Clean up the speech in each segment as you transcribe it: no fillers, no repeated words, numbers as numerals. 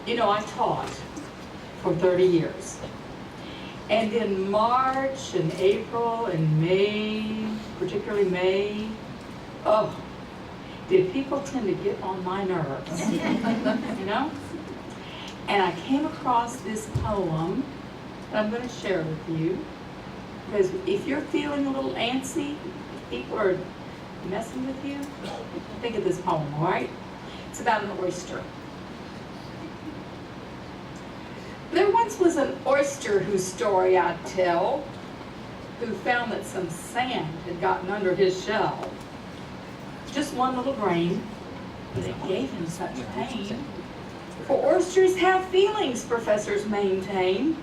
You know, I taught for 30 years. And in March and April and May, particularly May, oh, did people tend to get on my nerves, you know? And I came across this poem that I'm going to share with you, because if you're feeling a little antsy, if people are messing with you, think of this poem, all right? It's about an oyster. There once was an oyster whose story I'd tell, who found that some sand had gotten under his shell. Just one little grain, but it gave him such pain. For oysters have feelings, professors maintain.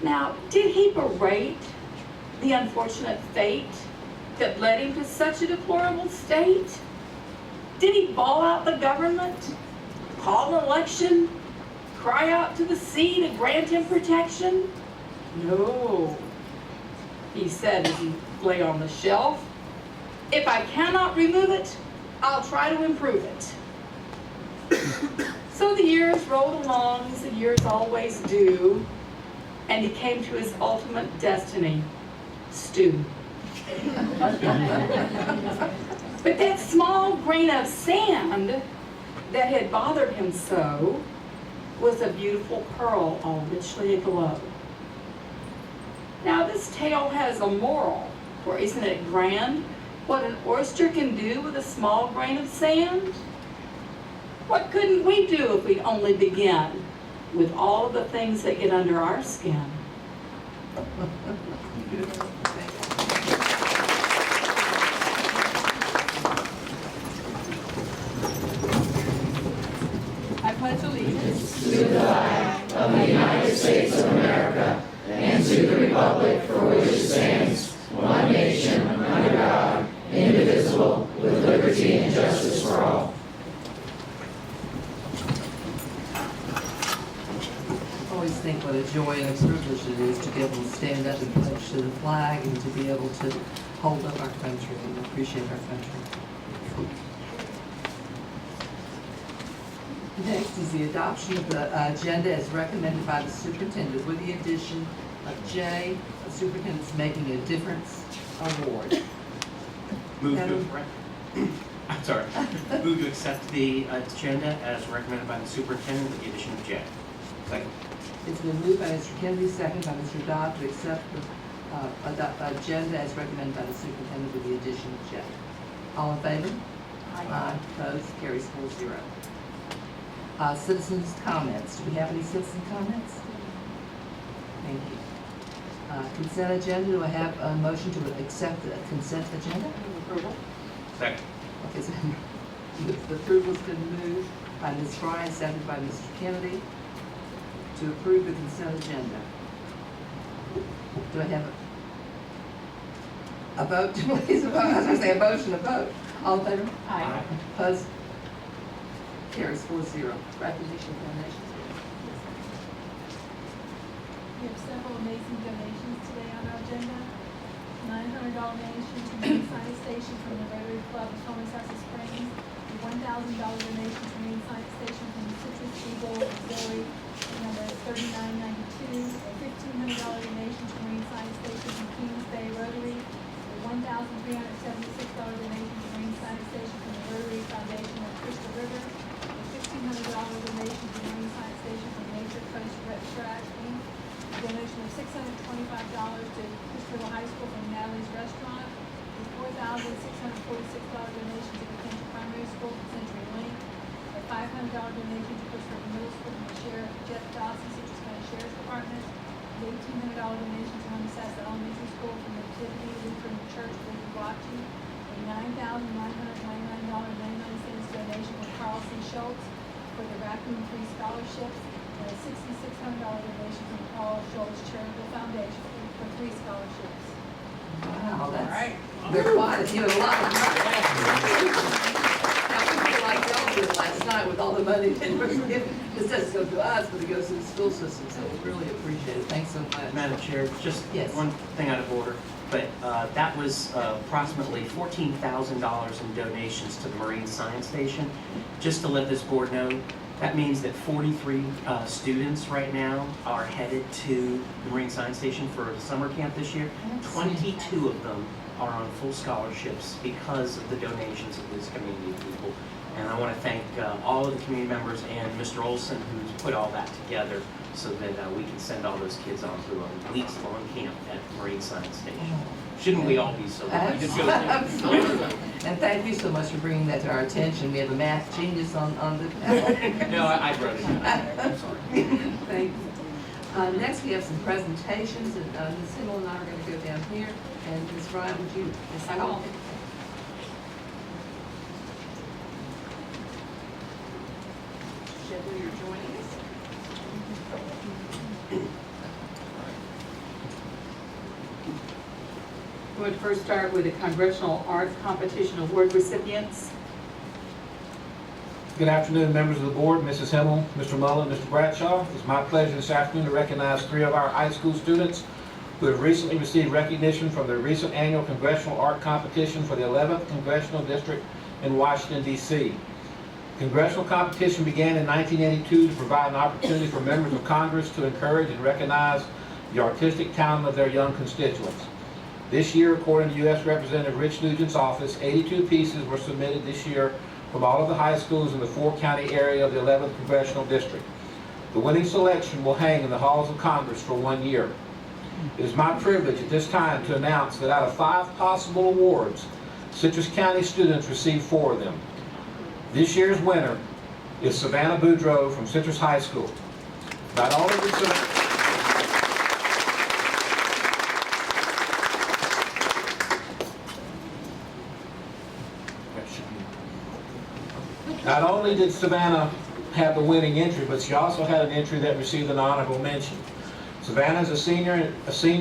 Now, did he berate the unfortunate fate that led him to such a deplorable state? Did he bawl out the government, call an election, cry out to the sea to grant him protection? No, he said as he lay on the shelf. If I cannot remove it, I'll try to improve it. So the years rolled along, as the years always do, and he came to his ultimate destiny, stew. But that small grain of sand that had bothered him so was a beautiful pearl all richly aglow. Now this tale has a moral, for isn't it grand what an oyster can do with a small grain of sand? What couldn't we do if we'd only begin with all of the things that get under our skin? I pledge allegiance to the flag of the United States of America and to the republic for which it stands, one nation, under God, indivisible, with liberty and justice for all. I always think what a joy and a privilege it is to be able to stand up and pledge to the flag and to be able to hold up our country and appreciate our country. Next is the adoption of the agenda as recommended by the superintendent with the addition of J, the superintendent's making a difference award. Move to accept the agenda as recommended by the superintendent with the addition of J. Second. It's been moved by Mr. Kennedy, second by Mr. Dodd to accept the agenda as recommended by the superintendent with the addition of J. All in favor? Aye. Opposed? Carries 4-0. Citizens' comments. Do we have any citizen comments? Thank you. Consent agenda. Do I have a motion to accept the consent agenda? Approval. Second. Okay, so the approval's been moved by Ms. Bryan, seconded by Mr. Kennedy to approve the consent agenda. Do I have a vote, please? I was going to say a motion, a vote. All in favor? Aye. Opposed? Carries 4-0. Recognition donations. We have several amazing donations today on our agenda. $900 donation to Marine Science Station from the Rotary Club of Homosassa Springs. A $1,000 donation to Marine Science Station from the Citrus Eagle Auxiliary, number 3992. A $1,500 donation to Marine Science Station from Kings Bay Rotary. A $1,376 donation to Marine Science Station from the Rotary Foundation of Crystal River. A $1,500 donation to Marine Science Station from Nature Coast Red Track, Inc. A donation of $625 to Crystal High School from Natalie's Restaurant. A $4,646 donation to Detention Primary School from Century Link. A $500 donation to Crystal Middle School from the Sheriff Jeff Dawson, Citrus County Sheriff's Department. An $1,800 donation to Homosassa Elementary School from the Nativity Lutheran Church of Waukegan. A $9,999.99 donation from Carl C. Schultz for the Raccoon Free Scholarships, and a $6,600 donation from Paul Schultz Charitable Foundation for 3 scholarships. Wow, that's, right. they're quite, you know, a lot of money. Now, we feel like y'all did last night with all the money that was given. This doesn't go to us, but it goes to the school system, so we really appreciate it. Thanks so much. Madam Chair, just Yes. one thing out of order, but that was approximately $14,000 in donations to the Marine Science Station. Just to let this board know, That means that 43 students right now are headed to the Marine Science Station for the summer camp this year. 22 of them are on full scholarships because of the donations of this community of people. And I want to thank all of the community members and Mr. Olson, who's put all that together so that we can send all those kids on to a weeks-long camp at Marine Science Station. Shouldn't we all be so lucky to go there? Absolutely. And thank you so much for bringing that to our attention. We have a math genius on the panel. No, I wrote it down. I'm sorry. Thank you. Next, we have some presentations, and Ms. Himmel and I are going to go down here. And Ms. Ryan, would you? I will. Schedule your joining us. We would first start with the Congressional Arts Competition Award recipients. Good afternoon, members of the board, Mrs. Himmel, Mr. Mullen, Mr. Bradshaw. It's my pleasure this afternoon to recognize 3 of our high school students who have recently received recognition from the recent annual Congressional Art Competition for the 11th Congressional District in Washington, D.C. Congressional competition began in 1982 to provide an opportunity for members of Congress to encourage and recognize the artistic talent of their young constituents. This year, according to U.S. Representative Rich Nugent's office, 82 pieces were submitted this year from all of the high schools in the 4-county area of the 11th Congressional District. The winning selection will hang in the halls of Congress for 1 year. It is my privilege at this time to announce that out of 5 possible awards, Citrus County students received 4 of them. This year's winner is Savannah Boudreau from Citrus High School. Not only did Savannah have the winning entry, but she also had an entry that received an honorable mention. Savannah is a senior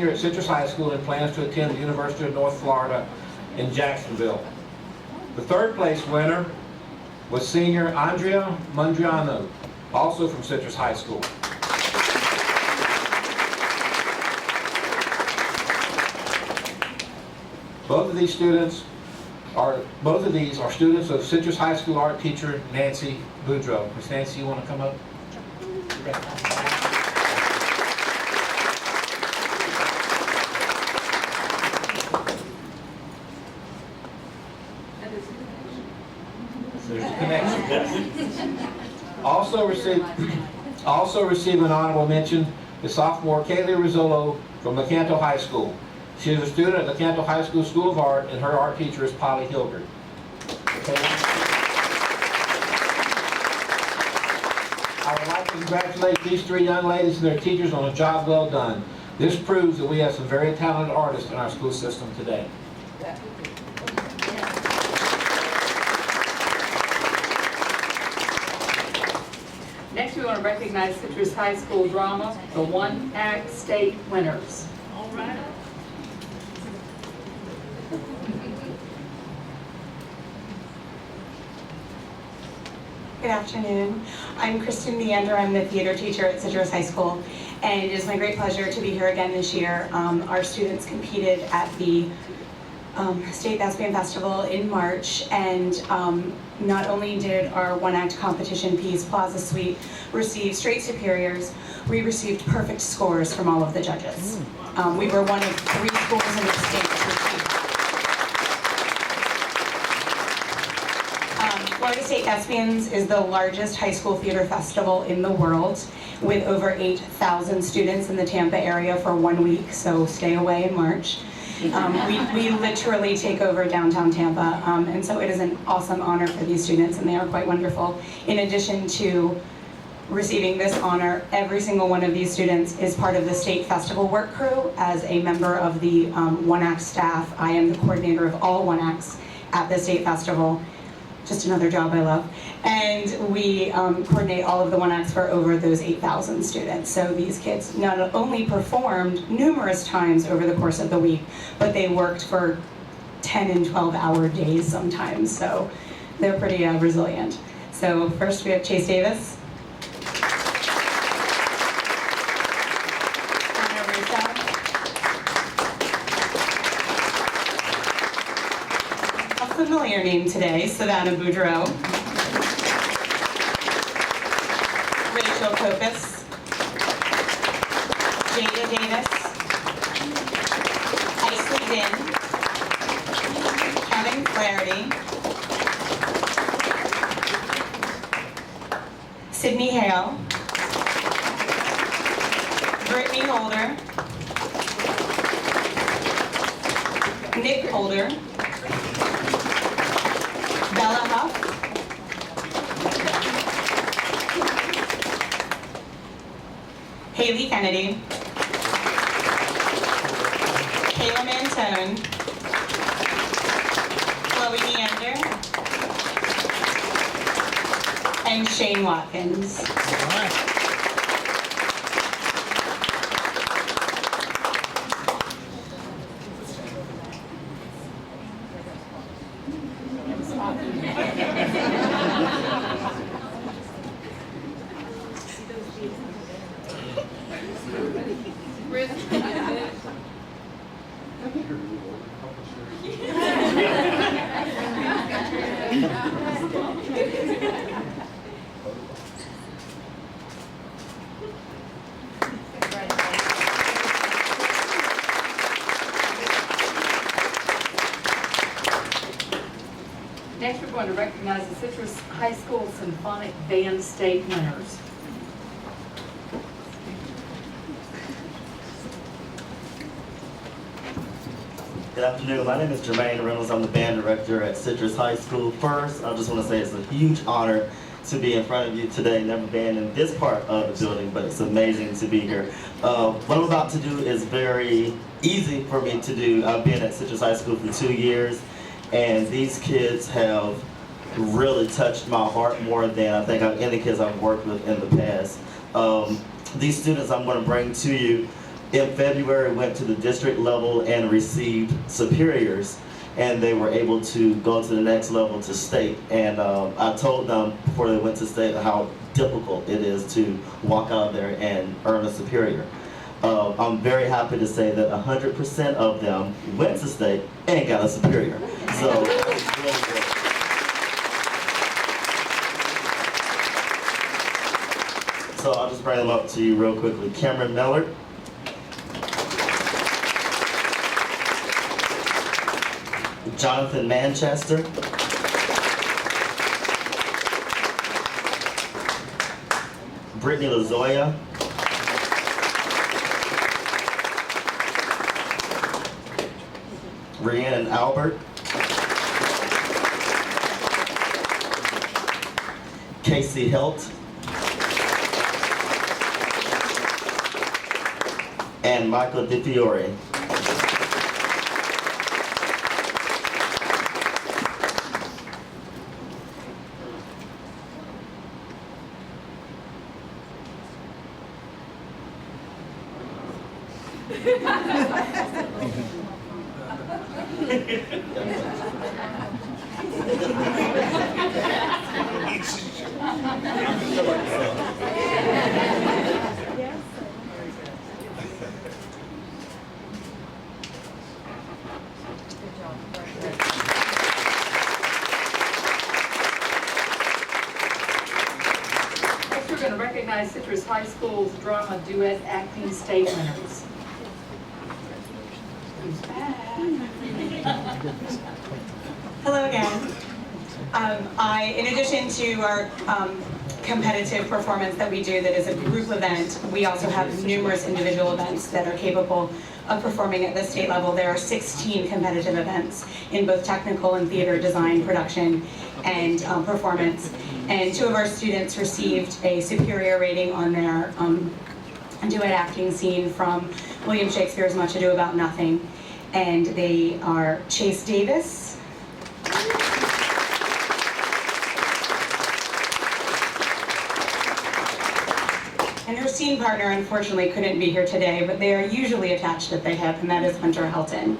at Citrus High School and plans to attend the University of North Florida in Jacksonville. The 3rd place winner was senior Andrea Mondriano, also from Citrus High School. Both of these are students of Citrus High School art teacher Nancy Boudreau. Miss Nancy, you want to come up? There's a connection. Also received an honorable mention is sophomore Kaylee Rizzolo from LeCanto High School. She is a student at LeCanto High School School of Art, and her art teacher is Polly Hilgert. I would like to congratulate these 3 young ladies and their teachers on a job well done. This proves that we have some very talented artists in our school system today. Next, we want to recognize Citrus High School drama, the one-act state winners. All right. Good afternoon. I'm Kristen Meander. I'm the theater teacher at Citrus High School, and it is my great pleasure to be here again this year. Our students competed at the State Thespian Festival in March, and not only did our one-act competition piece, Plaza Suite, receive straight superiors, we received perfect scores from all of the judges. We were one of 3 schools in the state to achieve that. Florida State Thespians is the largest high school theater festival in the world, with over 8,000 students in the Tampa area for 1 week, so stay away in March. We literally take over downtown Tampa, and so it is an awesome honor for these students, and they are quite wonderful. In addition to receiving this honor, every single one of these students is part of the state festival work crew. As a member of the one-act staff, I am the coordinator of all one-acts at the state festival. Just another job I love. And we coordinate all of the one-acts for over those 8,000 students. So these kids not only performed numerous times over the course of the week, but they worked for 10 and 12-hour days sometimes. So they're pretty resilient. So first we have Chase Davis. Anna Russo. A familiar name today, Savannah Boudreau. Jill Kopis, Jada Davis, Isley Din, Kevin Flaherty, Sydney Hale, Brittany Holder, Nick Holder, Bella Huff, Haley Kennedy, Kayla Mantone, Chloe Neander, and Shane Watkins. Next, we're going to recognize the Citrus High School Symphonic Band State winners. Good afternoon. My name is Jermaine Reynolds. I'm the band director at Citrus High School. First, I just want to say it's a huge honor to be in front of you today. Never been in this part of the building, but it's amazing to be here. What I'm about to do is very easy for me to do. I've been at Citrus High School for 2 years, and these kids have really touched my heart more than I think any kids I've worked with in the past. These students I'm going to bring to you in February went to the district level and received superiors, and they were able to go to the next level to state. And I told them before they went to state how difficult it is to walk out of there and earn a superior. I'm very happy to say that 100% of them went to state and got a superior. So that's really good. So I'll just bring them up to you real quickly. Cameron Mellard, Jonathan Manchester, Brittany Lazoya, Rhiannon Albert, Casey Helt, and Michael DiFiore. Next, we're going to recognize Citrus High School's drama duet acting state winners. Who's back? Hello again. In addition to our competitive performance that we do that is a group event, we also have numerous individual events that are capable of performing at the state level. There are 16 competitive events in both technical and theater design, production, and performance. And 2 of our students received a superior rating on their duet acting scene from William Shakespeare's Much Ado About Nothing. And they are Chase Davis, and her scene partner unfortunately couldn't be here today, but they are usually attached at the hip, and that is Hunter Helton.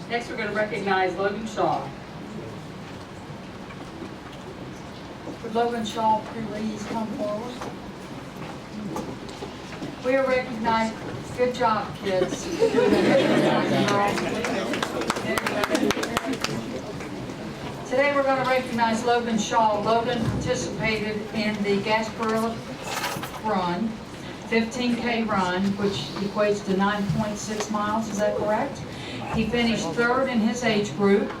Next, we're going to recognize Logan Shaw. Would Logan Shaw please come forward? We are recognized. Good job, kids. Today we're going to recognize Logan Shaw. Logan participated in the Gasparilla Run, 15K run, which equates to 9.6 miles. Is that correct? He finished third in his age group.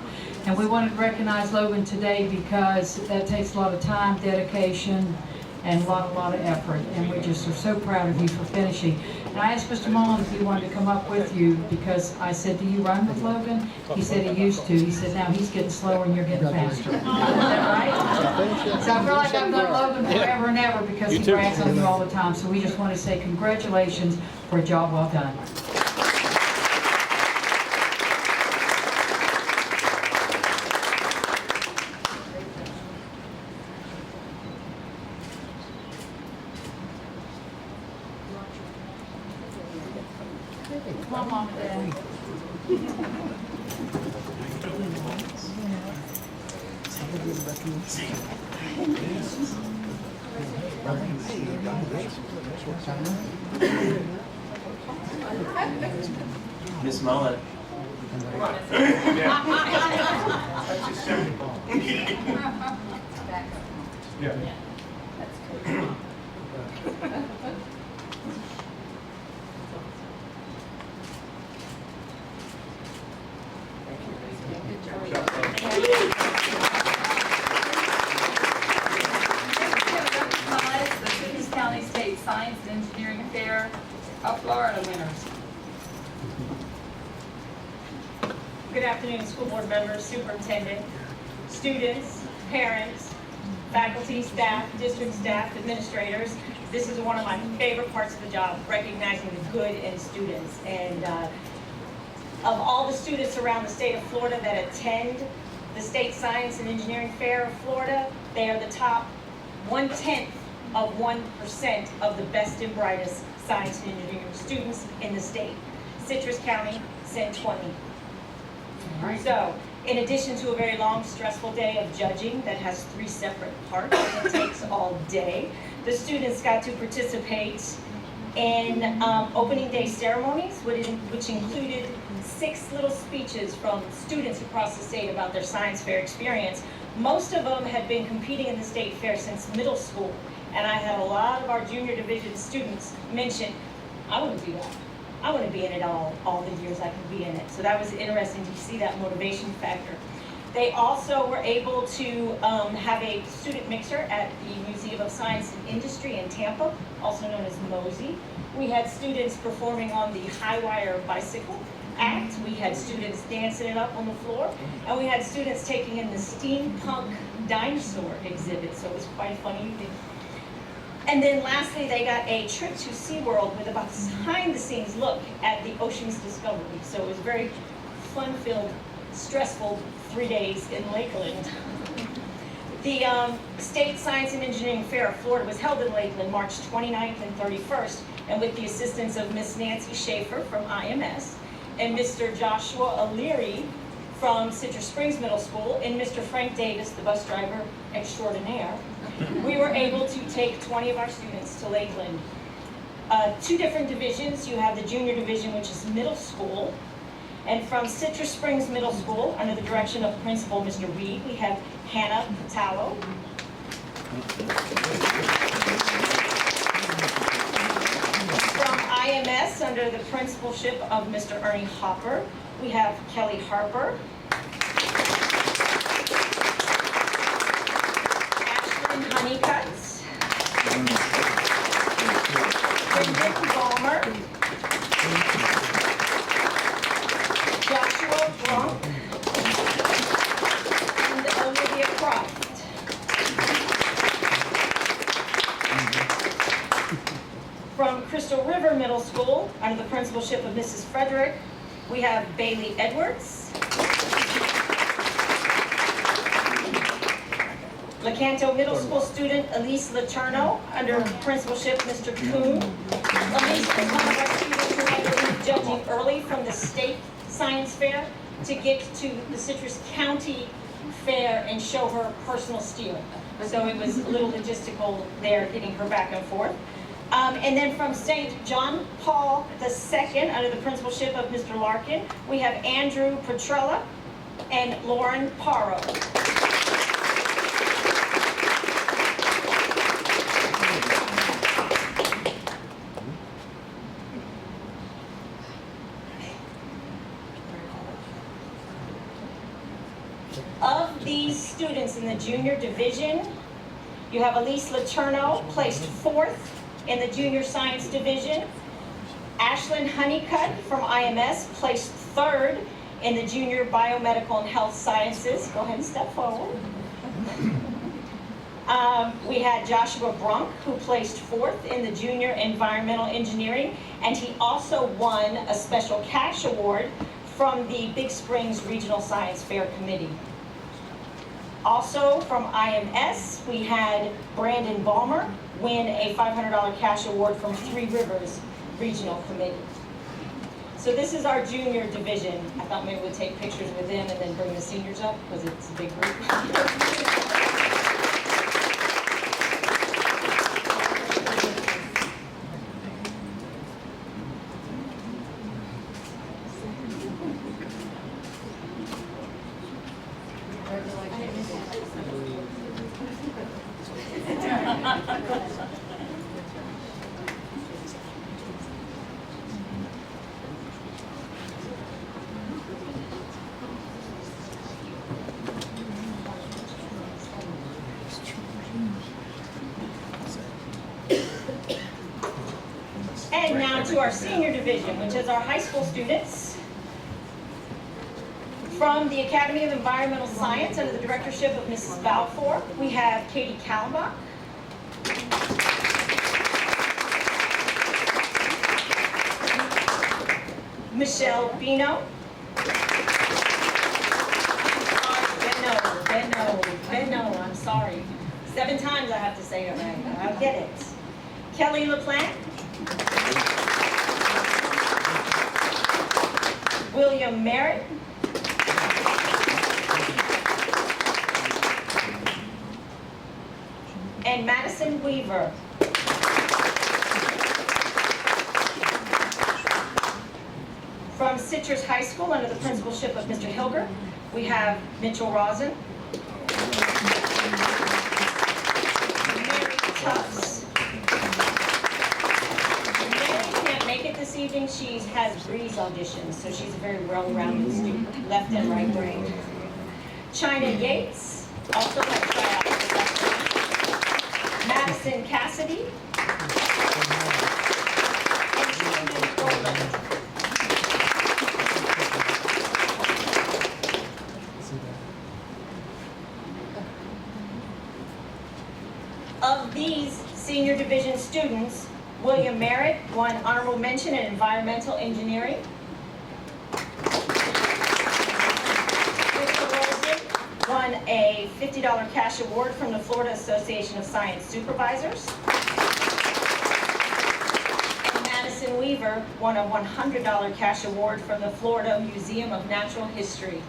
And we wanted to recognize Logan today because that takes a lot of time, dedication, and a lot of effort. And we just are so proud of you for finishing. And I asked Mr. Mullen if he wanted to come up with you because I said, do you run with Logan? He said he used to. He said, now he's getting slower and you're getting faster. Is that right? So I feel like I've known Logan forever and ever because he brags on you all the time. So we just want to say congratulations for a job well done. Come on, Mom and Dad. Miss Mullen. The Citrus County State Science and Engineering Fair of Florida winners. Good afternoon, school board members, superintendent, students, parents, faculty, staff, district staff, administrators. This is one of my favorite parts of the job, recognizing the good in students. And of all the students around the state of Florida that attend the State Science and Engineering Fair of Florida, they are the top 1/10 of 1% of the best and brightest science and engineering students in the state. Citrus County sent 20. So, in addition to a very long, stressful day of judging that has 3 separate parts and it takes all day, the students got to participate in opening day ceremonies, which included 6 little speeches from students across the state about their science fair experience. Most of them had been competing in the state fair since middle school, and I had a lot of our junior division students mention, I want to do that. I want to be in it all the years I can be in it. So that was interesting to see that motivation factor. They also were able to have a student mixer at the Museum of Science and Industry in Tampa, also known as MOSI. We had students performing on the high wire bicycle act. We had students dancing it up on the floor. And we had students taking in the steampunk dinosaur exhibit. So it was quite a fun evening. And then lastly, they got a trip to SeaWorld with a behind-the-scenes look at the ocean's discovery. So it was very fun-filled, stressful 3 days in Lakeland. The State Science and Engineering Fair of Florida was held in Lakeland March 29th and 31st, and with the assistance of Miss Nancy Schaefer from IMS, and Mr. Joshua O'Leary from Citrus Springs Middle School, and Mr. Frank Davis, the bus driver extraordinaire, we were able to take 20 of our students to Lakeland. 2 different divisions. You have the junior division, which is middle school, and from Citrus Springs Middle School, under the direction of Principal Mr. Reed, we have Hannah Patallo. From IMS, under the principalship of Mr. Ernie Hopper, we have Kelly Harper. Ashton Honeycutt. Brendan Balmer. Joshua Brunk. And Olivia Croft. From Crystal River Middle School, under the principalship of Mrs. Frederick, we have Bailey Edwards. LeCanto Middle School student Elise Laterno, under principalship Mr. Kuhn. Elise was one of our students who had to leave judging early from the state science fair to get to the Citrus County fair and show her personal steering. So it was a little logistical there, getting her back and forth. And then from St. John Paul II, under the principalship of Mr. Larkin, we have Andrew Petrella and Lauren Paro. Of these students in the junior division, you have Elise Letourneau, placed 4th in the junior science division. Ashlyn Honeycutt from IMS, placed 3rd in the junior biomedical and health sciences. Go ahead and step forward. We had Joshua Brunk, who placed 4th in the junior environmental engineering, and he also won a special cash award from the Big Springs Regional Science Fair Committee. Also from IMS, we had Brandon Balmer win a $500 cash award from Three Rivers Regional Committee. So this is our junior division. I thought maybe we'd take pictures with them and then bring the seniors up because it's a big group. And now to our senior division, which is our high school students. From the Academy of Environmental Science, under the directorship of Mrs. Balfour, we have Katie Kalmbach. Michelle Bino. Beno, I'm sorry. 7 times I have to say her name. I'll get it. Kelly LaPlante. William Merritt. And Madison Weaver. From Citrus High School, under the principalship of Mr. Hilger, we have Mitchell Rosen. Mary Tufts. Mary can't make it this evening. She has Breeze auditions, so she's a very well-rounded student, left and right brain. China Yates, also has tryouts for left brain. Madison Cassidy. And Shannon Rowland. Of these senior division students, William Merritt won honorable mention in environmental engineering. Mr. Rosen won a $50 cash award from the Florida Association of Science Supervisors. And Madison Weaver won a $100 cash award from the Florida Museum of Natural History.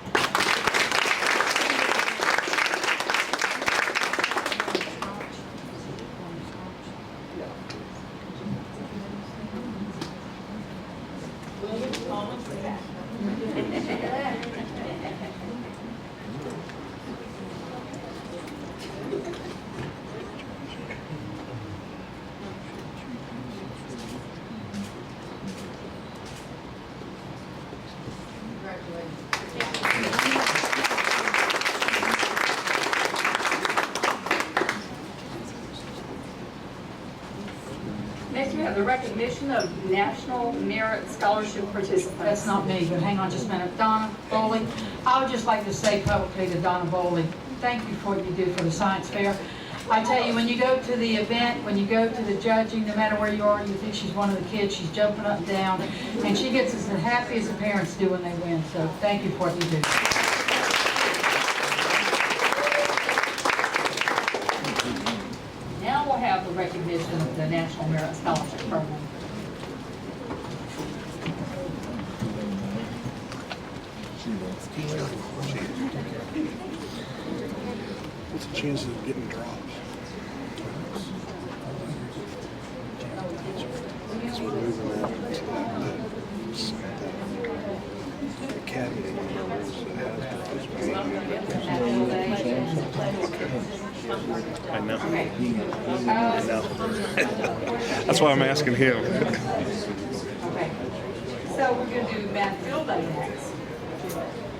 Next, we have the recognition of National Merit Scholarship participants. That's not me, but hang on just a minute. Donna Bowley, I would just like to say publicly to Donna Bowley, thank you for what you do for the science fair. I tell you, when you go to the event, when you go to the judging, no matter where you are, you think she's one of the kids, she's jumping up and down, and she gets as happy as the parents do when they win, so thank you for what you do. Now we'll have the recognition of the National Merit Scholarship Program. chances of getting dropped. So we're moving that academy numbers that has I know. I know. That's why I'm asking him. Okay. So we're going to do Math Field Day next.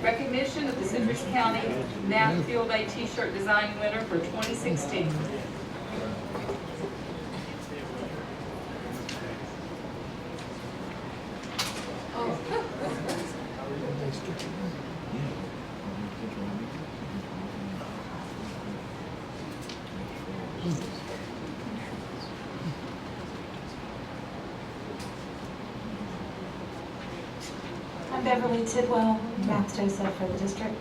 Recognition of the Citrus County Math Field Day T-shirt design winner for 2016. I'm Beverly Tidwell, Math TOSA for the district.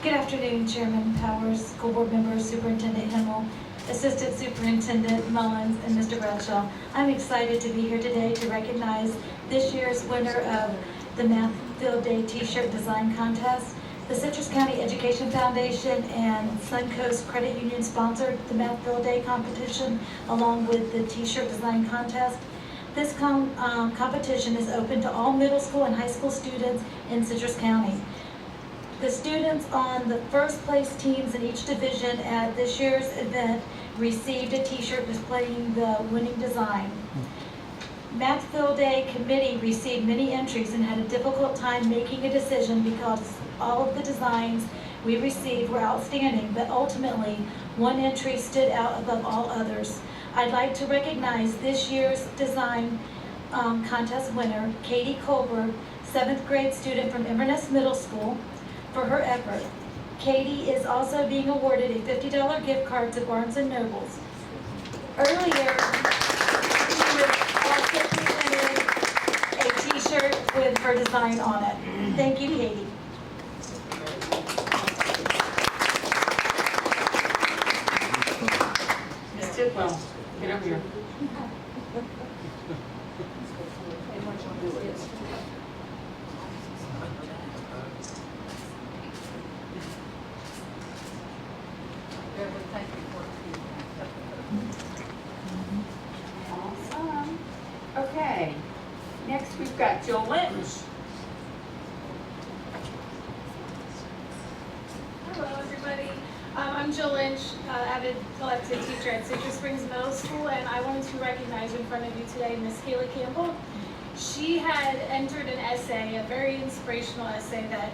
Good afternoon, Chairman Powers, School Board members, Superintendent Himmel, Assistant Superintendent Mullins, and Mr. Bradshaw. I'm excited to be here today to recognize this year's winner of the Math Field Day T-shirt design contest. The Citrus County Education Foundation and Suncoast Credit Union sponsored the Math Field Day competition along with the T-shirt design contest. This competition is open to all middle school and high school students in Citrus County. The students on the first place teams in each division at this year's event received a T-shirt displaying the winning design. Math Field Day committee received many entries and had a difficult time making a decision because all of the designs we received were outstanding, but ultimately one entry stood out above all others. I'd like to recognize this year's design contest winner, Katie Colberg, 7th grade student from Inverness Middle School, for her effort. Katie is also being awarded a $50 gift card to Barnes & Nobles. Earlier, she was also presented a t-shirt with her design on it. Thank you, Katie. Ms. Tidwell, get over here. Awesome. Okay, next we've got Jill Lynch. Hello, everybody. I'm Jill Lynch, avid collective teacher at Citrus Springs Middle School, and I wanted to recognize in front of you today Miss Kaylee Campbell. She had entered an essay, a very inspirational essay that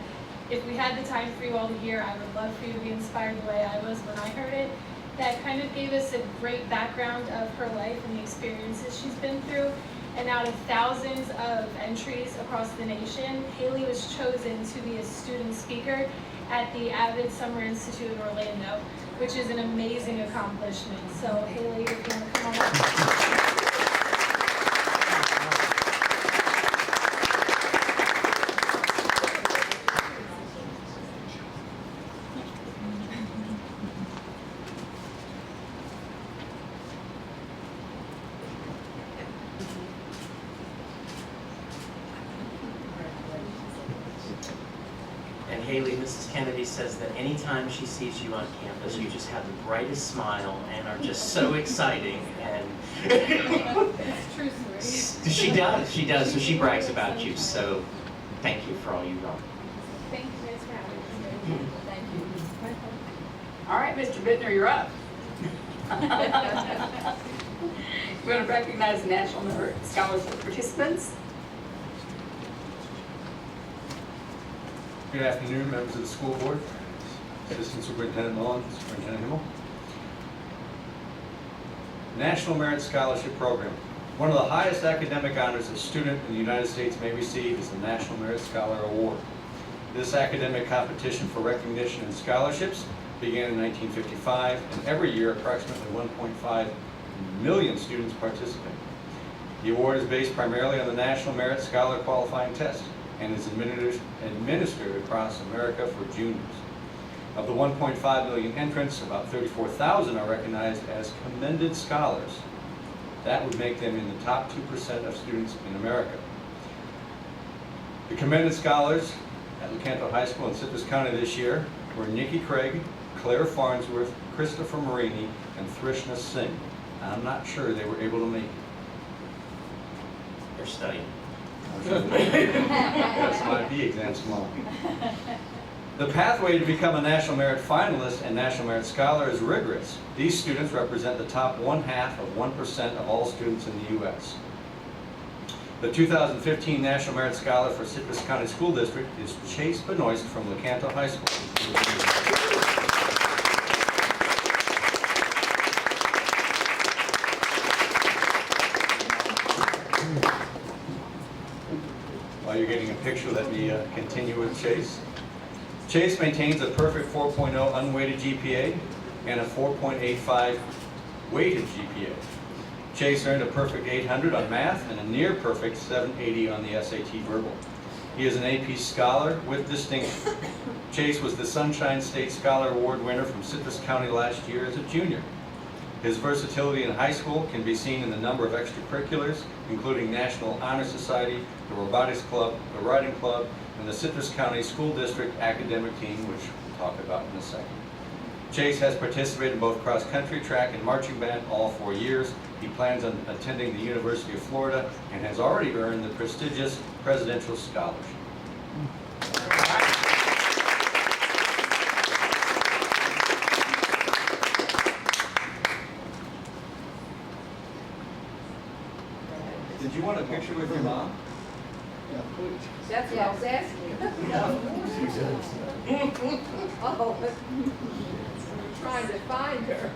if we had the time for you all to hear, I would love for you to be inspired the way I was when I heard it. That kind of gave us a great background of her life and the experiences she's been through. And out of thousands of entries across the nation, Haley was chosen to be a student speaker at the Avid Summer Institute in Orlando, which is an amazing accomplishment. So Haley, if you want to come on up. And Haley, Mrs. Kennedy says that anytime she sees you on campus, you just have the brightest smile and are just so exciting. And It's true story. she does. So she brags about you. So thank you for all you've done. Thank you guys for having me. Thank you. All right, Mr. Bittner, you're up. We're going to recognize National Merit Scholarship participants. Good afternoon, members of the school board, Assistant Superintendent Mullins, Superintendent Himmel. National Merit Scholarship Program. One of the highest academic honors a student in the United States may receive is the National Merit Scholar Award. This academic competition for recognition and scholarships began in 1955, and every year approximately 1.5 million students participate. The award is based primarily on the National Merit Scholar Qualifying Test and is administered across America for juniors. Of the 1.5 million entrants, about 34,000 are recognized as commended scholars. That would make them in the top 2% of students in America. The commended scholars at Lecanto High School in Citrus County this year were Nikki Craig, Claire Farnsworth, Christopher Marini, and Thrishna Singh. I'm not sure they were able to make it. They're studying. That's my B exam tomorrow. The pathway to become a National Merit Finalist and National Merit Scholar is rigorous. These students represent the top 1/2 of 1% of all students in the U.S. The 2015 National Merit Scholar for Citrus County School District is Chase Benoist from Lecanto High School. While you're getting a picture, let me continue with Chase. Chase maintains a perfect 4.0 unweighted GPA and a 4.85 weighted GPA. Chase earned a perfect 800 on math and a near perfect 780 on the SAT verbal. He is an AP Scholar with distinction. Chase was the Sunshine State Scholar Award winner from Citrus County last year as a junior. His versatility in high school can be seen in the number of extracurriculars, including National Honor Society, the Robotics Club, the Writing Club, and the Citrus County School District Academic Team, which we'll talk about in a second. Chase has participated in both cross-country, track, and marching band all 4 years. He plans on attending the University of Florida and has already earned the prestigious Presidential Scholarship. Did you want a picture with your mom? That's what I was asking you. Oh, we're trying to find her.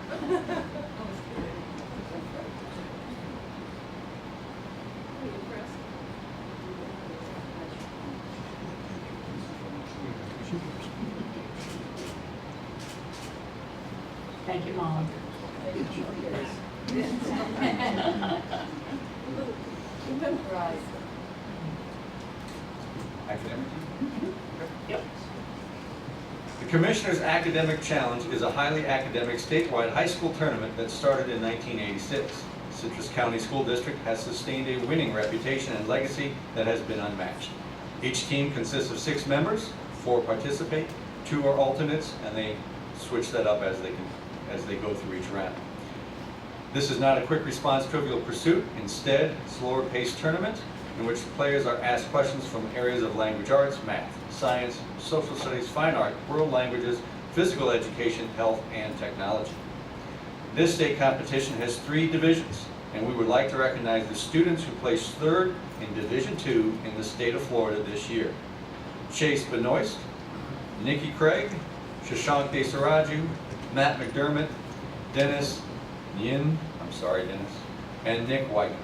Thank you, Mom. Right. Academic? Yep. The Commissioner's Academic Challenge is a highly academic statewide high school tournament that started in 1986. Citrus County School District has sustained a winning reputation and legacy that has been unmatched. Each team consists of 6 members, 4 participate, 2 are alternates, and they switch that up as they go through each round. This is not a quick response Trivial Pursuit. Instead, slower paced tournament in which the players are asked questions from areas of language arts, math, science, social studies, fine art, world languages, physical education, health, and technology. This state competition has 3 divisions, and we would like to recognize the students who placed 3rd in Division II in the state of Florida this year. Chase Benoist, Nikki Craig, Shashank Desaraju, Matt McDermott, Dennis Yin, I'm sorry Dennis, and Nick White.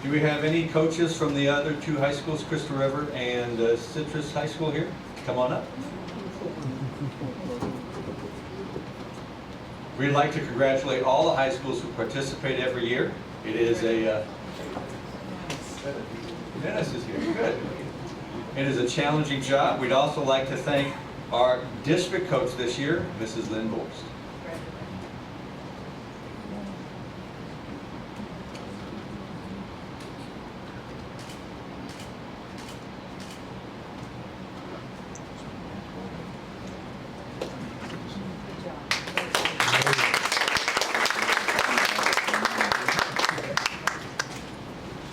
Do we have any coaches from the other 2 high schools, Crystal River and Citrus High School here? Come on up. We'd like to congratulate all the high schools who participate every year. It is a, Dennis is here, good. It is a challenging job. We'd also like to thank our district coach this year, Mrs. Lynn Borst.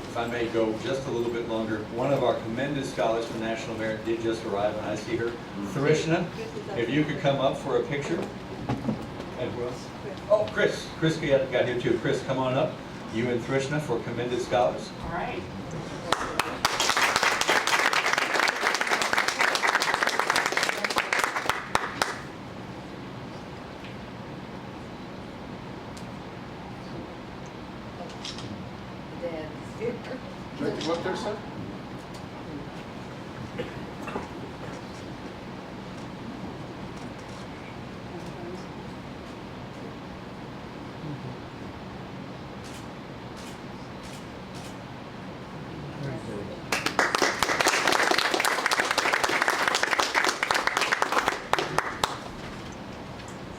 If I may go just a little bit longer, one of our commended scholars for National Merit did just arrive, and I see her. Thrishna, if you could come up for a picture. And who else? Oh, Chris. Chris got here too. Chris, come on up. You and Thrishna for commended scholars. All right. Jackie, what there, sir?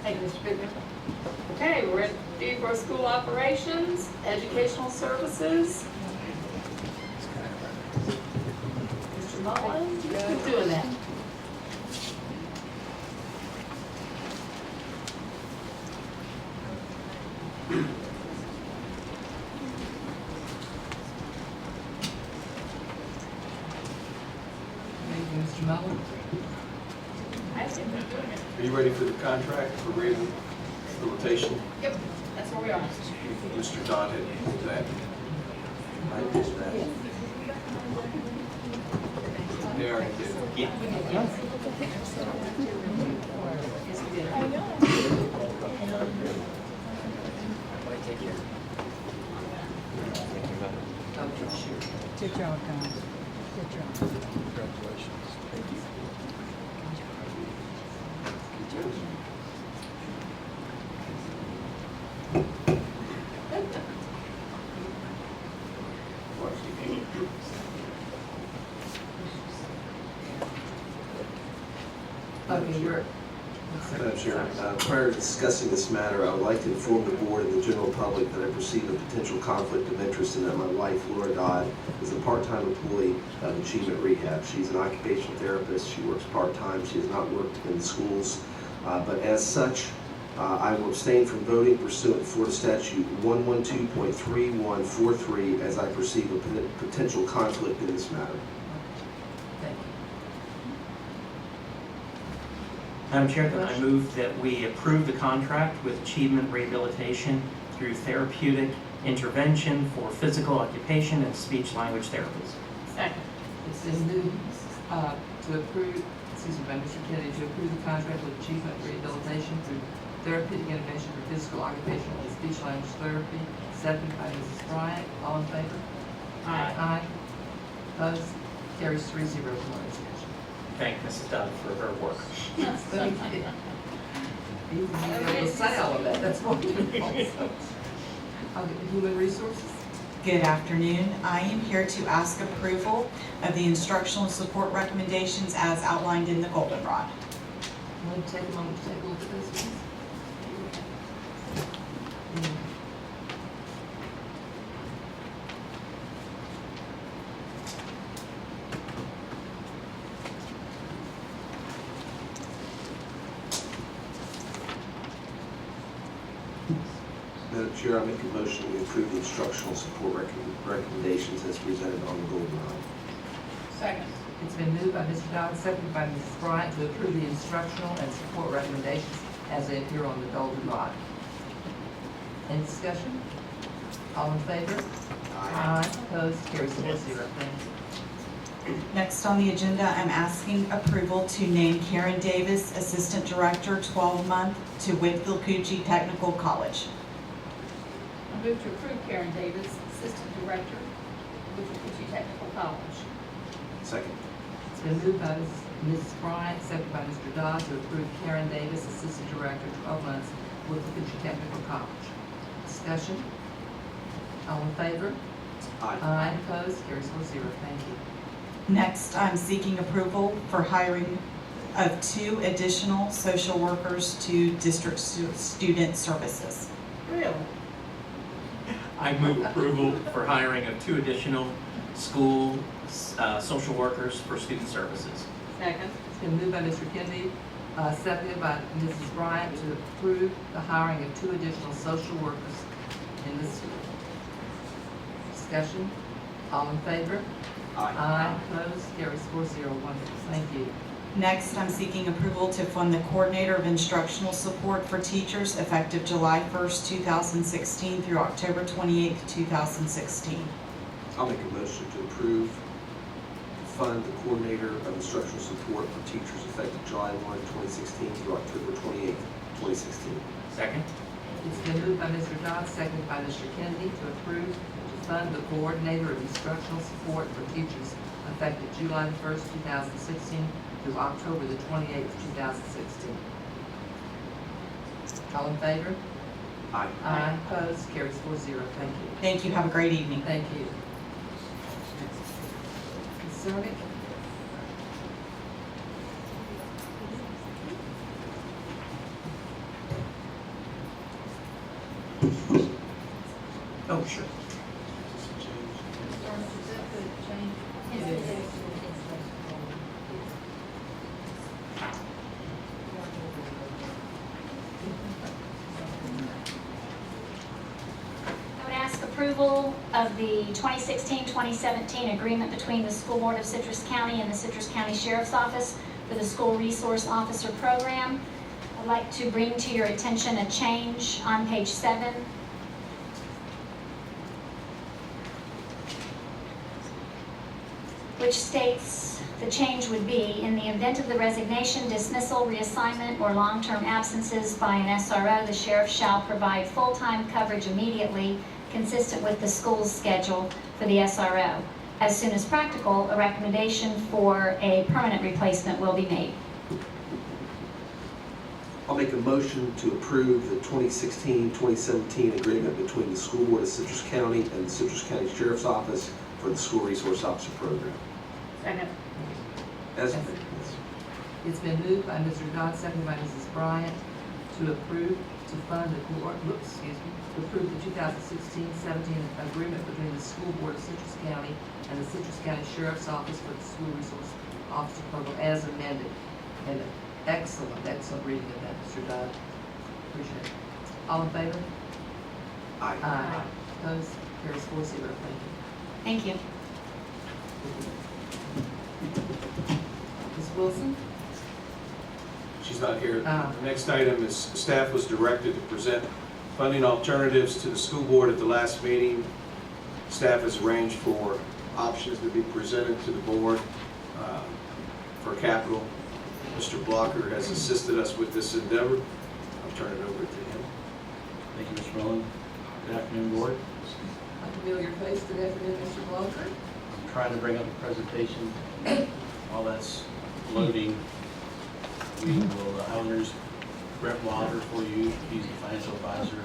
Thank you, Mr. Bigler. Okay, we're ready for school operations, educational services. Mullins. Keep doing that. Thank you, Mr. Mullin. Are you ready for the contract for rehabilitation? Yep, that's where we are. Mr. Dodd had that. They already did. Yeah. Okay, sure. Good job, guys. Good job. Congratulations. Thank you. Okay, you're. Madam Chair, prior to discussing this matter, I would like to inform the board and the general public that I perceive a potential conflict of interest in that my wife, Laura Dodd, is a part-time employee of Achievement Rehab. She's an occupational therapist. She works part-time. She has not worked in the schools. But as such, I will abstain from voting pursuant to Florida Statute 112.3143 as I perceive a potential conflict in this matter. Thank you. Madam Chair, then I move that we approve the contract with Achievement Rehabilitation through therapeutic intervention for physical, occupation, and speech-language therapies. Second. It's been moved to approve, by Mr. Kennedy, to approve the contract with Achievement Rehabilitation through therapeutic intervention for physical, occupational, and speech-language therapy, seconded by Mrs. Bryant. All in favor? Aye. Aye. Opposed? Carries 3-0 with one abstention. Thank Mrs. Dodd for her work. Thank you. Even you be able to say all of that, that's what we do also. Okay, Human Resources? Good afternoon. I am here to ask approval of the instructional support recommendations as outlined in the Goldenrod. I'm going to take a moment to take a look at those, please. Madam Chair, I make a motion to approve the instructional support recommendations as presented on the Goldenrod. Second. It's been moved by Mr. Dodd, seconded by Mrs. Bryant to approve the instructional and support recommendations as they appear on the Goldenrod. Any discussion? All in favor? Aye. Opposed? Carries 4-0. Thank you. Next on the agenda, I'm asking approval to name Karen Davis, Assistant Director, 12-month, to Whitfield Coochie Technical College. I move to approve Karen Davis, Assistant Director with the Cucci Technical College. Second. It's been moved by Mrs. Bryant, seconded by Mr. Dodd to approve Karen Davis, Assistant Director, 12 months, with the Coochie Technical College. Discussion? All in favor? Aye. Aye. Opposed? Carries 4-0. Thank you. Next, I'm seeking approval for hiring of 2 additional social workers to District Student Services. Really? I move approval for hiring of 2 additional school social workers for student services. Second. It's been moved by Mr. Kennedy, seconded by Mrs. Bryant to approve the hiring of 2 additional social workers in the school. Discussion? All in favor? Aye. Aye. Opposed? Carries 4-0. Wonderful. Thank you. Next, I'm seeking approval to fund the Coordinator of Instructional Support for Teachers effective July 1st, 2016 through October 28th, 2016. I'll make a motion to approve, fund the Coordinator of Instructional Support for Teachers effective July 1, 2016 through October 28, 2016. Second? It's been moved by Mr. Dodd, seconded by Mr. Kennedy to approve to fund the Coordinator of Instructional Support for Teachers effective July 1st, 2016 through October the 28th, 2016. All in favor? Aye. Aye. Opposed? Carries 4-0. Thank you. Thank you. Have a great evening. Thank you. Ms. Zernick? Oh, sure. approval of the 2016-2017 agreement between the School Board of Citrus County and the Citrus County Sheriff's Office for the School Resource Officer Program. I'd like to bring to your attention a change on page 7. Which states the change would be, in the event of the resignation, dismissal, reassignment, or long-term absences by an SRO, the sheriff shall provide full-time coverage immediately, consistent with the school's schedule for the SRO. As soon as practical, a recommendation for a permanent replacement will be made. I'll make a motion to approve the 2016-2017 agreement between the School Board of Citrus County and the Citrus County Sheriff's Office for the School Resource Officer Program. Second. It's been moved by Mr. Dodd, seconded by Mrs. Bryant, to approve to fund the to approve the 2016-17 agreement between the School Board of Citrus County and the Citrus County Sheriff's Office for the School Resource Officer Program as amended. And an excellent reading of that, Mr. Dodd. Appreciate it. All in favor? Aye. Aye. Opposed? Carries 4-0. Thank you. Thank you. Ms. Wilson? She's not here. Ah. The next item is staff was directed to present funding alternatives to the school board at the last meeting. Staff has arranged for options to be presented to the board for capital. Mr. Blocker has assisted us with this endeavor. I'll turn it over to him. Thank you, Mr. Mullen. Good afternoon, board. A familiar face today for Mr. Blocker. I'm trying to bring up a presentation. While that's loading, we will introduce Brett Wilder for you. He's the financial advisor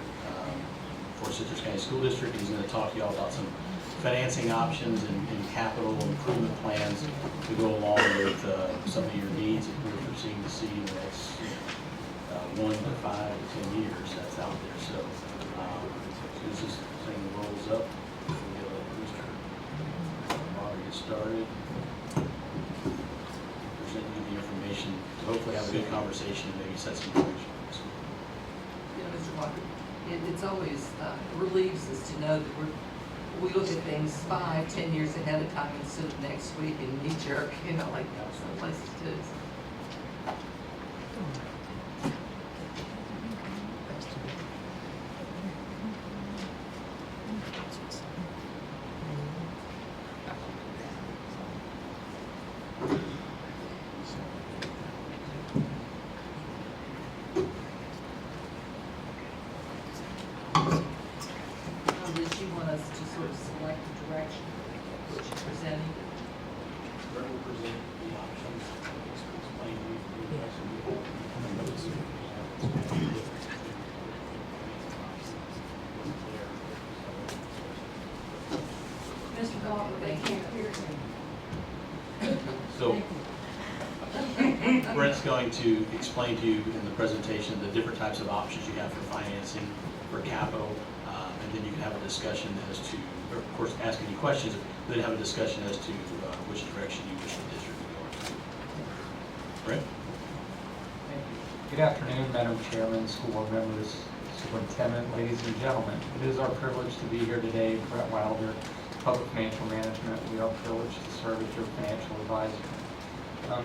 for Citrus County School District. He's going to talk to you all about some financing options and capital improvement plans to go along with some of your needs that we're foreseeing to see in the next 1 to 5 to 10 years that's out there. So as this thing rolls up, we'll let Mr. Wilder get started. Present you the information to hopefully have a good conversation and maybe set some direction. Mr. Walker, it's always relieves us to know that we look at things 5, 10 years ahead of time instead of next week and knee jerk, like some places do. Did you want us to sort of select the direction which you're presenting? Brett will present the options, explain Mr. Galt, they can't hear you. So Brett's going to explain to you in the presentation the different types of options you have for financing, for capital, and then you can have a discussion as to, or of course, ask any questions, then have a discussion as to which direction you wish the district to go in. Brett? Good afternoon, Madam Chairman, school board members, superintendent, ladies and gentlemen. It is our privilege to be here today. Brett Wilder, Public Financial Management. We are privileged to serve as your financial advisor.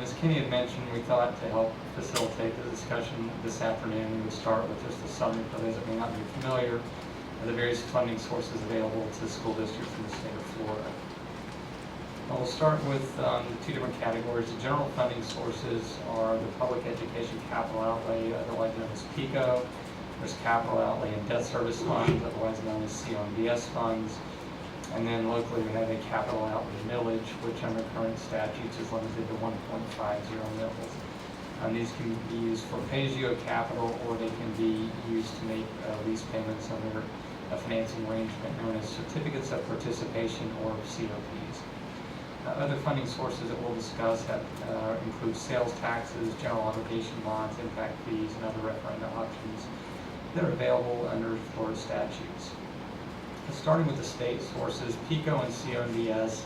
As Kenny had mentioned, we thought to help facilitate the discussion this afternoon, we would start with just a summary for those that may not be familiar of the various funding sources available to school districts in the state of Florida. We'll start with two different categories. The general funding sources are the Public Education Capital Outlay, otherwise known as PICO. There's Capital Outlay and Debt Service Funds, otherwise known as CONDS funds. And then locally we have a Capital Outlay millage, which under current statutes is limited to 1.50 mils. These can be used for pay-as-you-go capital, or they can be used to make lease payments under a financing arrangement known as Certificates of Participation, or COPs. Other funding sources that we'll discuss include sales taxes, general obligation bonds, impact fees, and other referenda options that are available under Florida statutes. Starting with the state sources, PICO and CONDS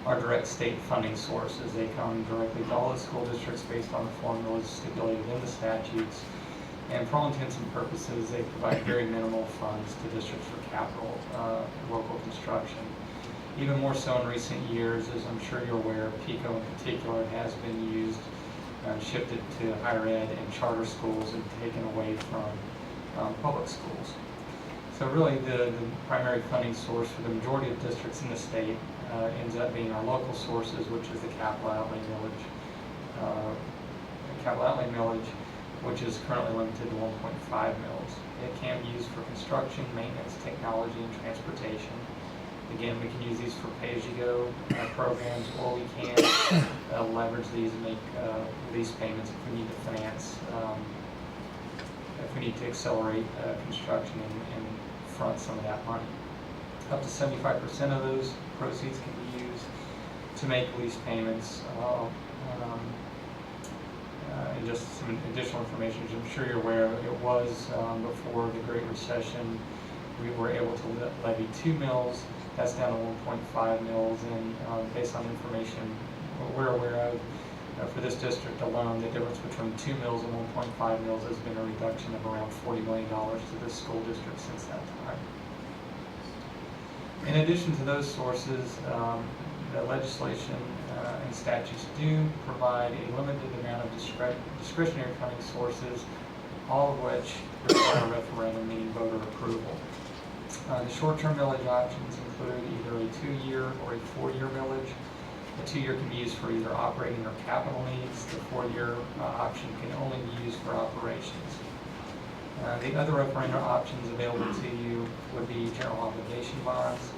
are direct state funding sources. They come directly to all the school districts based on the formulas stipulated in the statutes. And for all intents and purposes, they provide very minimal funds to districts for capital local construction. Even more so in recent years, as I'm sure you're aware, PICO in particular has been used, shifted to higher ed and charter schools and taken away from public schools. So really the primary funding source for the majority of districts in the state ends up being our local sources, which is the capital outlay millage, which is currently limited to 1.5 mils. It can be used for construction, maintenance, technology, and transportation. Again, we can use these for pay-as-you-go programs, or we can leverage these and make lease payments if we need to finance, if we need to accelerate construction and front some of that money. Up to 75% of those proceeds can be used to make lease payments. And just some additional information, as I'm sure you're aware, it was before the Great Recession, we were able to levy 2 mills. That's down to 1.5 mills, and based on information we're aware of, for this district alone, the difference between 2 mills and 1.5 mills has been a reduction of around $40 million to this school district since that time. In addition to those sources, the legislation and statutes do provide a limited amount of discretionary funding sources, all of which require a referendum, meaning voter approval. The short-term millage options include either a 2-year or a 4-year millage. The 2-year can be used for either operating or capital needs. The 4-year option can only be used for operations. The other referendum options available to you would be general obligation bonds,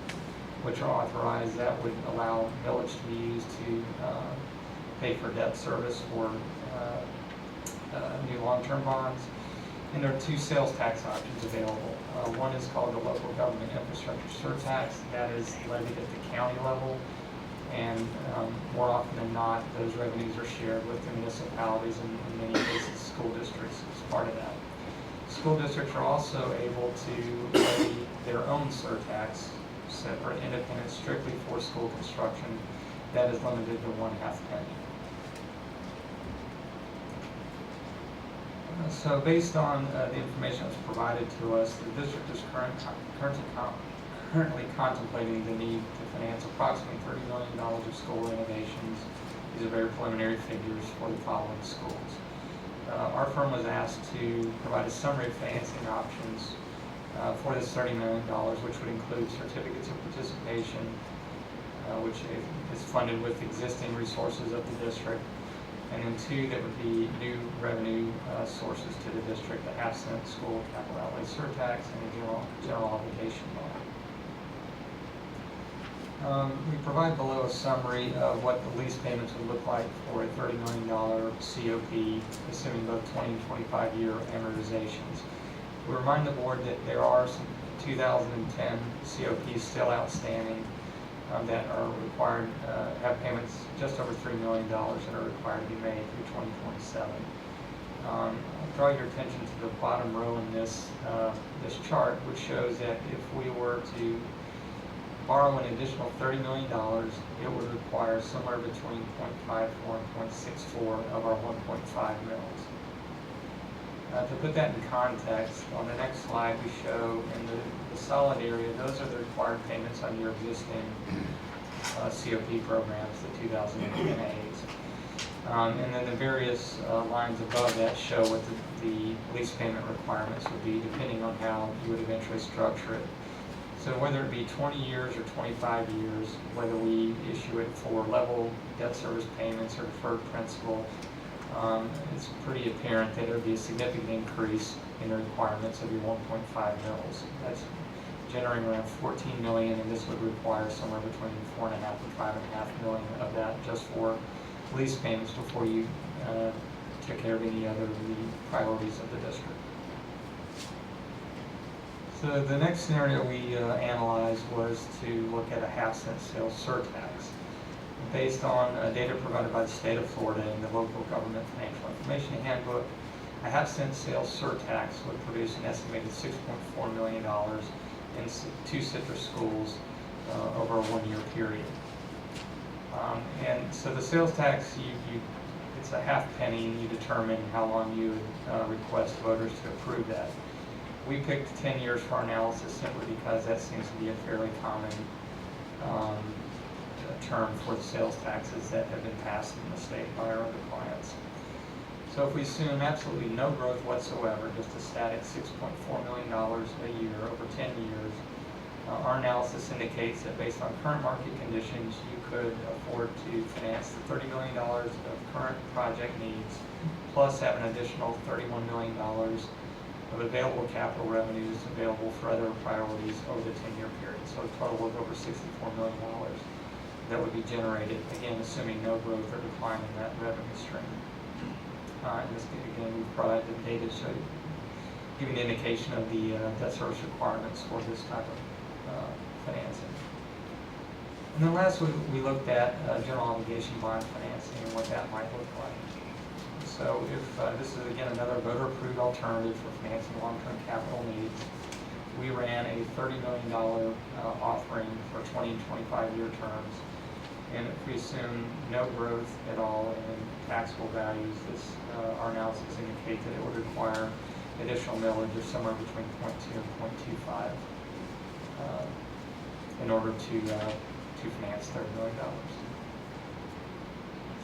which are authorized. That would allow millage to be used to pay for debt service for new long-term bonds. And there are 2 sales tax options available. One is called the Local Government Infrastructure Surtax. That is levied at the county level, and more often than not, those revenues are shared with the municipalities and in many cases school districts as part of that. School districts are also able to levy their own surtax, separate, independent, strictly for school construction. That is limited to 1/2 penny. So based on the information that's provided to us, the district is currently contemplating the need to finance approximately $30 million of school renovations. These are very preliminary figures for the following schools. Our firm was asked to provide a summary of financing options for this $30 million, which would include certificates of participation, which is funded with existing resources of the district. And then 2, that would be new revenue sources to the district, the half-cent school capital outlay surtax and a general obligation bond. We provide below a summary of what the lease payments would look like for a $30 million COP, assuming both 20 and 25-year amortizations. We remind the board that there are some 2010 COPs still outstanding that are required, have payments just over $3 million that are required to be made through 2027. I'll draw your attention to the bottom row in this chart, which shows that if we were to borrow an additional $30 million, it would require somewhere between 0.54 and 0.64 of our 1.5 mils. To put that in context, on the next slide we show in the solid area, those are the required payments on your existing COP programs, the 2010As. And then the various lines above that show what the lease payment requirements would be, depending on how you would eventually structure it. So whether it be 20 years or 25 years, whether we issue it for level debt service payments or deferred principal, it's pretty apparent that there would be a significant increase in the requirements of your 1.5 mils. That's generating around $14 million, and this would require somewhere between 4.5 and 5.5 million of that just for lease payments before you took care of any other of the priorities of the district. So the next scenario we analyzed was to look at a half-cent sales surtax. Based on data provided by the state of Florida in the Local Government Financial Information Handbook, a half-cent sales surtax would produce an estimated $6.4 million in 2 citrus schools over a 1-year period. And so the sales tax, you it's a half penny, and you determine how long you would request voters to approve that. We picked 10 years for our analysis simply because that seems to be a fairly common term for the sales taxes that have been passed in the state by our other clients. So if we assume absolutely no growth whatsoever, just a static $6.4 million a year over 10 years, our analysis indicates that based on current market conditions, you could afford to finance the $30 million of current project needs, plus have an additional $31 million of available capital revenues available for other priorities over the 10-year period. So a total of over $64 million that would be generated, again, assuming no growth or decline in that revenue stream. And this, again, we've provided the data to give an indication of the debt service requirements for this type of financing. And then last, we looked at general obligation bond financing and what that might look like. So if this is, again, another voter-approved alternative for financing long-term capital needs, we ran a $30 million offering for 20 and 25-year terms. And if we assume no growth at all in taxable values, our analysis indicates that it would require additional millage of somewhere between 0.2 and 0.25 in order to finance $30 million.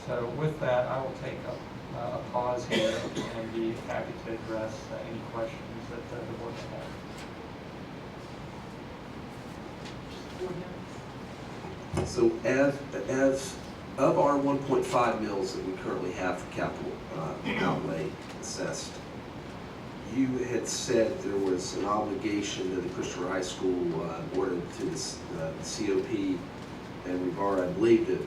So with that, I will take a pause here and be happy to address any questions that the board may have. So as of our 1.5 mils that we currently have for capital outlay assessed, you had said there was an obligation to the Christopher High School board to the COP, and we've already, I believe that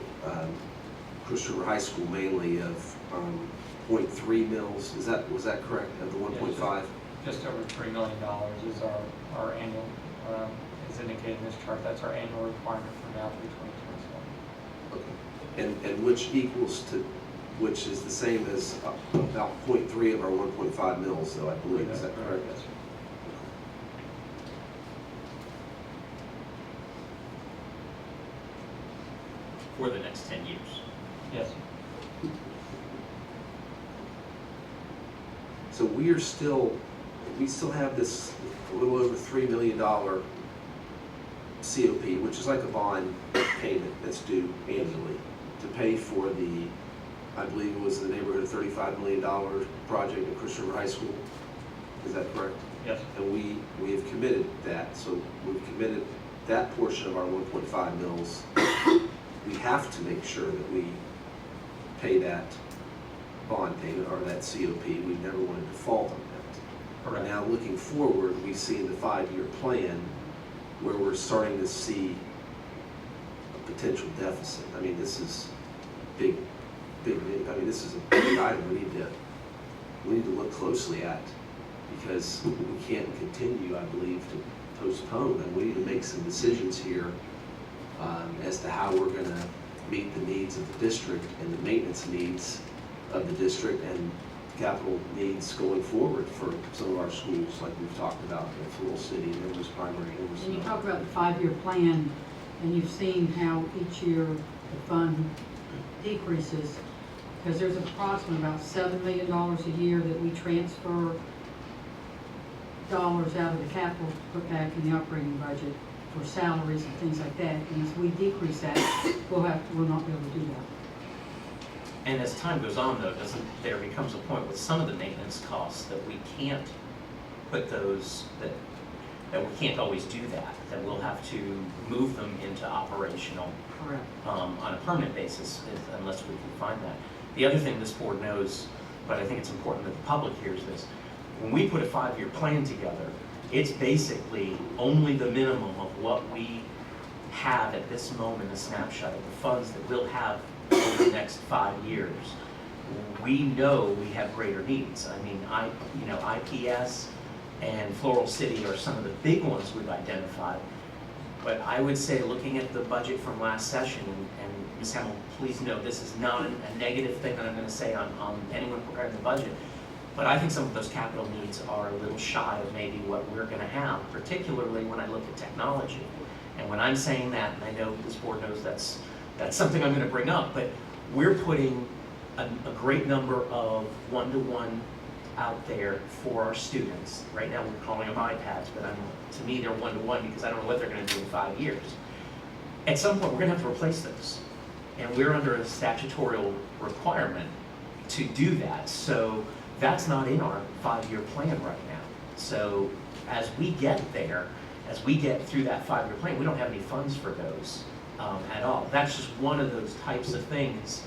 Christopher High School mainly of 0.3 mils. Was that correct? Of the 1.5? Just over $3 million is our annual, as indicated in this chart. That's our annual requirement for now through 2027. Okay. And which equals to, which is the same as about 0.3 of our 1.5 mils, though, I believe. Is that correct? Yes, sir. For the next 10 years. Yes. So we still have this a little over $3 million COP, which is like a bond payment that's due annually to pay for the, I believe it was in the neighborhood of $35 million project at Christopher High School. Is that correct? Yes. And we have committed that. So we've committed that portion of our 1.5 mils. We have to make sure that we pay that bond payment or that COP. We never want to default on that. Correct. Now, looking forward, we see in the 5-year plan where we're starting to see a potential deficit. I mean, this is big. I mean, this is a big item we need to look closely at, because we can't continue, I believe, to postpone, and we need to make some decisions here as to how we're going to meet the needs of the district and the maintenance needs of the district and capital needs going forward for some of our schools, like we've talked about in Floral City, Edwards Primary, Edwards. And you talk about the 5-year plan, and you've seen how each year the fund decreases, because there's approximately about $7 million a year that we transfer dollars out of the capital to put back in the operating budget for salaries and things like that. And as we decrease that, we'll not be able to do that. And as time goes on, though, there becomes a point with some of the maintenance costs that we can't put those, that we can't always do that we'll have to move them into operational. Correct. On a permanent basis, unless we can find that. The other thing this board knows, but I think it's important that the public hears this, when we put a 5-year plan together, it's basically only the minimum of what we have at this moment, a snapshot of the funds that we'll have over the next 5 years. We know we have greater needs. I mean, IPS and Floral City are some of the big ones we've identified. But I would say, looking at the budget from last session, and Ms. Hamill, please note, this is not a negative thing that I'm going to say on anyone preparing the budget, but I think some of those capital needs are a little shy of maybe what we're going to have, particularly when I look at technology. And when I'm saying that, and I know this board knows that's something I'm going to bring up, but we're putting a great number of one-to-one out there for our students. Right now, we're calling them iPads, but to me, they're one-to-one because I don't know what they're gonna do in 5 years. At some point, we're gonna have to replace those. And we're under a statutory requirement to do that. So that's not in our 5-year plan right now. So as we get there, as we get through that 5-year plan, we don't have any funds for those at all. That's just one of those types of things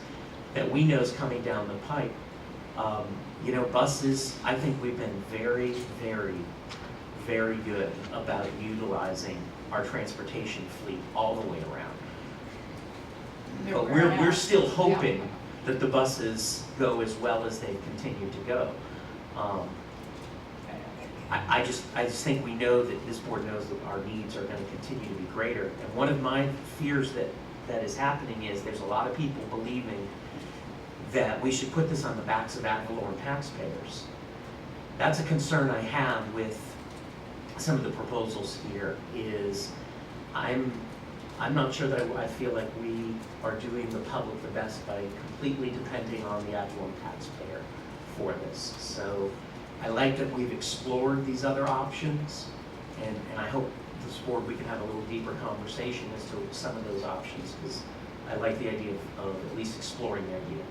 that we know is coming down the pipe. You know, buses, I think we've been very, very, very good about utilizing our transportation fleet all the way around. But we're still hoping that the buses go as well as they continue to go. I just think we know that this board knows that our needs are going to continue to be greater. And one of my fears that is happening is there's a lot of people believing that we should put this on the backs of ad valorem taxpayers. That's a concern I have with some of the proposals here. Is I'm not sure that I feel like we are doing the public the best by completely depending on the ad valorem taxpayer for this. So I like that we've explored these other options, and I hope this board we can have a little deeper conversation as to some of those options, because I like the idea of at least exploring the idea.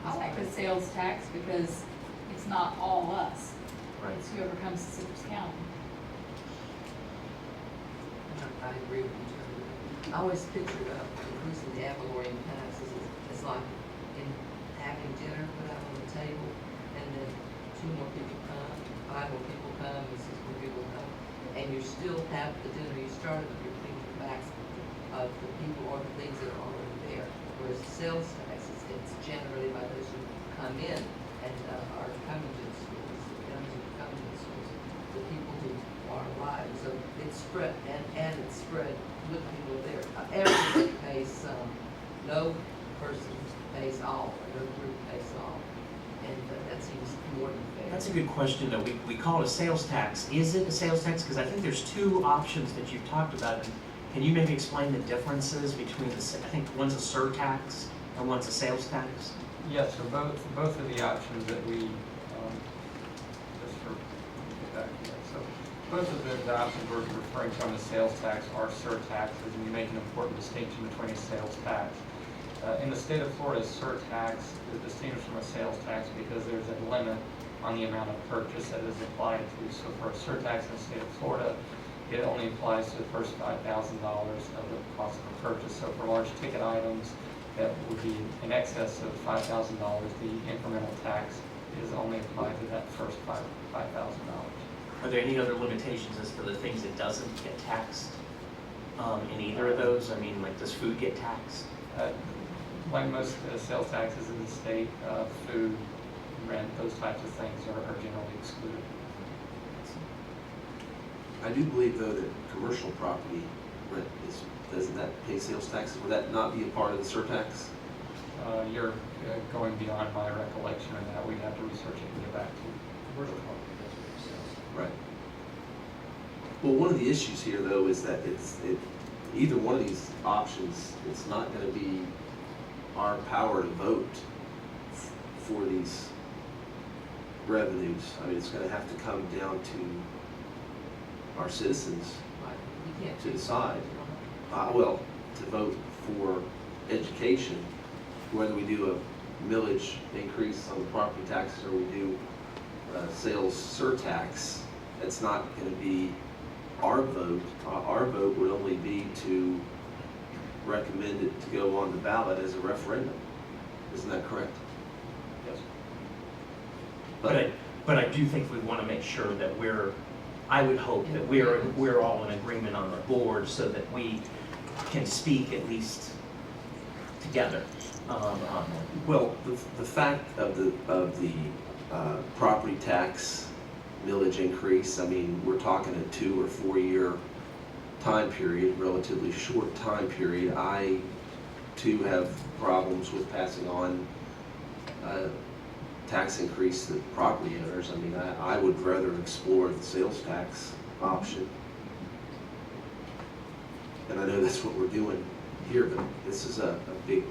I like the sales tax because it's not all us. Right. It's whoever comes to Citrus County. I agree with you, Jeremy. I always pictured increasing the ad valorem taxes as like in having dinner put out on the table, and then 2 more people come, 5 more people come, and 6 more people come, and you still have the dinner you started with, you're thinking the backs of the people or the things that are already there. Whereas the sales tax, it's generated by those who come in and are coming to the schools, the people who are alive. So it's spread, and it's spread with people there. Everybody pays some. No person pays all, or no group pays all. And that seems more than fair. That's a good question, though. We call it a sales tax. Is it a sales tax? Because I think there's 2 options that you've talked about. Can you maybe explain the differences between I think one's a surtax and one's a sales tax? Yes, so both of the options that we, just for, get back here. So both of the options we're referring to on the sales tax are surtaxes, and we make an important distinction between a sales tax. In the state of Florida, surtax is distinguished from a sales tax because there's a limit on the amount of purchase that is applied to. So for a surtax in the state of Florida, it only applies to the first $5,000 of the cost of a purchase. So for large ticket items that would be in excess of $5,000, the incremental tax is only applied to that first $5,000. Are there any other limitations as to the things that doesn't get taxed in either of those? I mean, like, does food get taxed? Like most sales taxes in the state, food, rent, those types of things are generally excluded. I do believe, though, that commercial property rent doesn't that pay sales taxes? Would that not be a part of the surtax? You're going beyond my recollection of that. We'd have to research it and get back to you. Commercial property doesn't pay sales. Right. Well, one of the issues here, though, is that either one of these options, it's not going to be our power to vote for these revenues. I mean, it's going to have to come down to our citizens to decide. Well, to vote for education, whether we do a millage increase on the property taxes or we do sales surtax, it's not going to be our vote. Our vote would only be to recommend it to go on the ballot as a referendum. Isn't that correct? Yes. But I do think we want to make sure that I would hope that we're all in agreement on the board so that we can speak at least together on that. Well, the fact of the property tax millage increase, I mean, we're talking a 2 or 4 year time period, relatively short time period. I too have problems with passing on tax increase to property owners. I mean, I would rather explore the sales tax option. And I know that's what we're doing here, but this is a big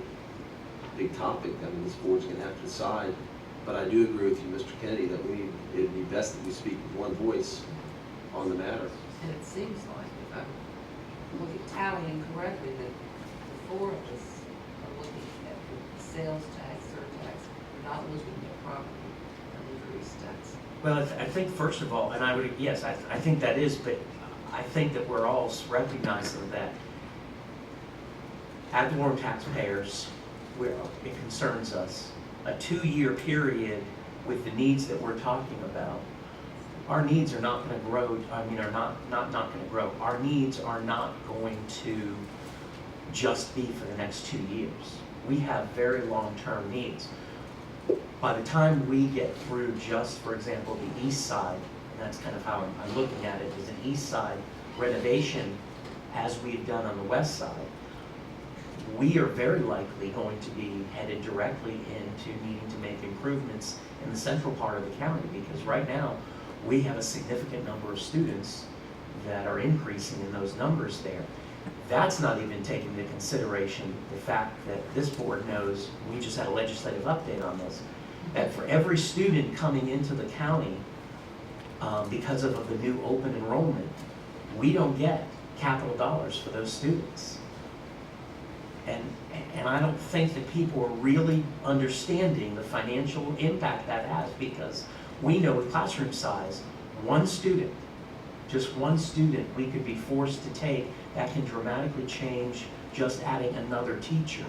big topic. I mean, this board's gonna have to decide. But I do agree with you, Mr. Kennedy, that it'd be best that we speak with one voice on the matter. And it seems like, if I'm looking, tallying correctly, that the four of us are looking at the sales tax, surtax, we're not looking at property and increase tax. Well, I think first of all, and I would, yes, I think that is, but I think that we're all recognizing that ad valorem taxpayers, it concerns us. A 2-year period with the needs that we're talking about, our needs are not going to grow, are not going to grow. Our needs are not going to just be for the next 2 years. We have very long-term needs. By the time we get through just, for example, the east side, and that's kind of how I'm looking at it, is an east side renovation, as we've done on the west side, we are very likely going to be headed directly into needing to make improvements in the central part of the county, because right now we have a significant number of students that are increasing in those numbers there. That's not even taking into consideration the fact that this board knows, we just had a legislative update on this, that for every student coming into the county, because of the new open enrollment, we don't get capital dollars for those students. And I don't think that people are really understanding the financial impact that has, because we know with classroom size, one student, just one student we could be forced to take, that can dramatically change just adding another teacher.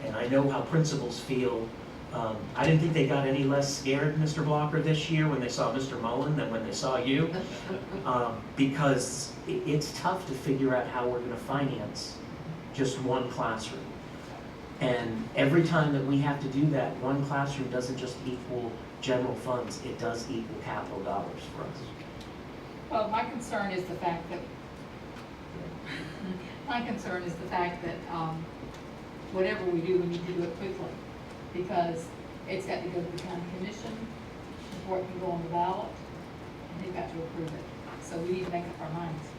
And I know how principals feel. I didn't think they got any less scared, Mr. Blocker, this year when they saw Mr. Mullen than when they saw you, because it's tough to figure out how we're going to finance just one classroom. And every time that we have to do that, one classroom doesn't just equal general funds, it does equal capital dollars for us. Well, my concern is the fact that, whatever we do, we need to do it quickly, because it's got to go to the county commission before it can go on the ballot, and they've got to approve it. So we need to make up our minds.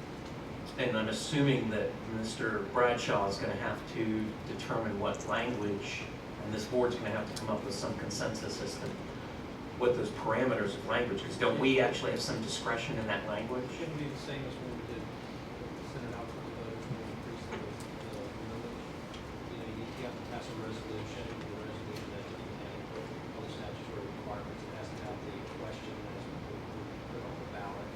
And I'm assuming that Mr. Bradshaw is going to have to determine what language, and this board's going to have to come up with some consensus as to what those parameters of language, because don't we actually have some discretion in that language? It shouldn't be the same as when we did send it out for the vote and increase the millage. You know, you have to pass a resolution, the resolution that you can all the statutory requirements, it has to have the question that is put on the ballot.